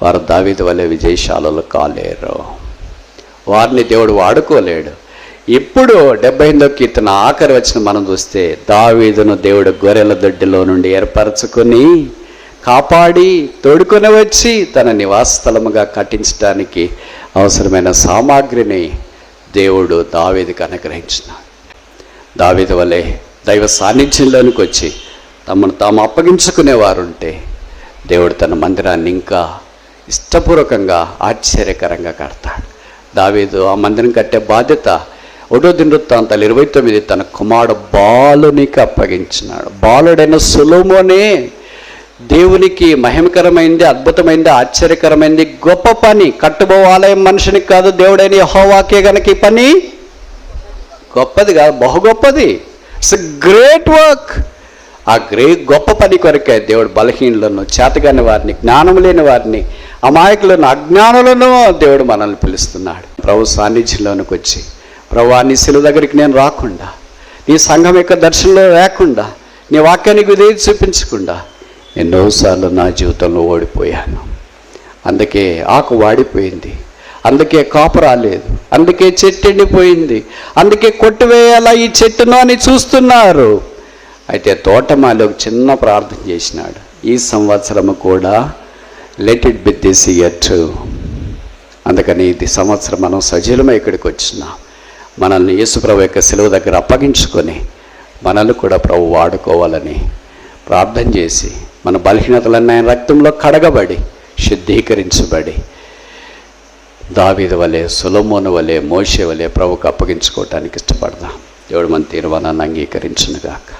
వారు దావీదు వలె విజయశాలలు కాలేరు. వారిని దేవుడు వాడుకోలేడు. ఇప్పుడు 78వ కీర్తన ఆఖరి వచ్చిన మనం చూస్తే, దావీదును దేవుడు గొర్రెల దొడ్డిలో నుండి ఏర్పరచుకొని కాపాడి తోడుకొని వచ్చి తన నివాస స్థలముగా కట్టించడానికి అవసరమైన సామాగ్రిని దేవుడు దావీదుకు అనుగ్రహించినాడు. దావీదు వలె దైవ సాన్నిధ్యంలోనికి వచ్చి తమను తాము అప్పగించుకునేవారు ఉంటే దేవుడు తన మందిరాన్ని ఇంకా ఇష్టపూర్వకంగా ఆశ్చర్యకరంగా కడతాడు. దావీదు ఆ మందిరం కట్టే బాధ్యత 1వ దినవృత్తాంతాలు 29 తన కుమారుడు బాలునికి అప్పగించినాడు. బాలుడైన సొలొమోనే దేవునికి మహిమకరమైంది, అద్భుతమైంది, ఆశ్చర్యకరమైంది, గొప్ప పని. కట్టుబో ఆలయం మనుషునికి కాదు, దేవుడైన యెహోవాకే గనక ఈ పని గొప్పది కాదు, బహు గొప్పది. It's a great work. ఆ గొప్ప పని కొరకే దేవుడు బలహీనులను, చేతగాని వారిని, జ్ఞానం లేని వారిని, అమాయకులను, అజ్ఞానులను దేవుడు మనల్ని పిలుస్తున్నాడు. ప్రభు సాన్నిధ్యంలోనికి వచ్చి, ప్రభువా నీ శిలువ దగ్గరికి నేను రాకుండా, నీ సంఘం యొక్క దర్శనంలో లేకుండా, నీ వాక్యానికి విధేయత చూపించకుండా ఎన్నోసార్లు నా జీవితంలో ఓడిపోయాను. అందుకే ఆకు వాడిపోయింది, అందుకే కాపు రాలేదు, అందుకే చెట్టు ఎండిపోయింది, అందుకే కొట్టివేయాలా ఈ చెట్టును అని చూస్తున్నారు. అయితే తోటమాలి ఒక చిన్న ప్రార్థన చేసినాడు, ఈ సంవత్సరము కూడా let it be this year to. అందుకని ఇది సంవత్సరం మనం సజీలమై ఇక్కడికి వచ్చినాం. మనల్ని యేసుప్రభు యొక్క శిలువ దగ్గర అప్పగించుకొని మనల్ని కూడా ప్రభు వాడుకోవాలని ప్రార్థన చేసి, మన బలహీనతలన్నీ ఆయన రక్తంలో కడగబడి శుద్ధీకరించబడి దావీదు వలె, సొలొమోను వలె, మోషే వలె ప్రభుకు అప్పగించుకోవటానికి ఇష్టపడదాం. దేవుడు మన తీర్మానాన్ని అంగీకరించునుగాక.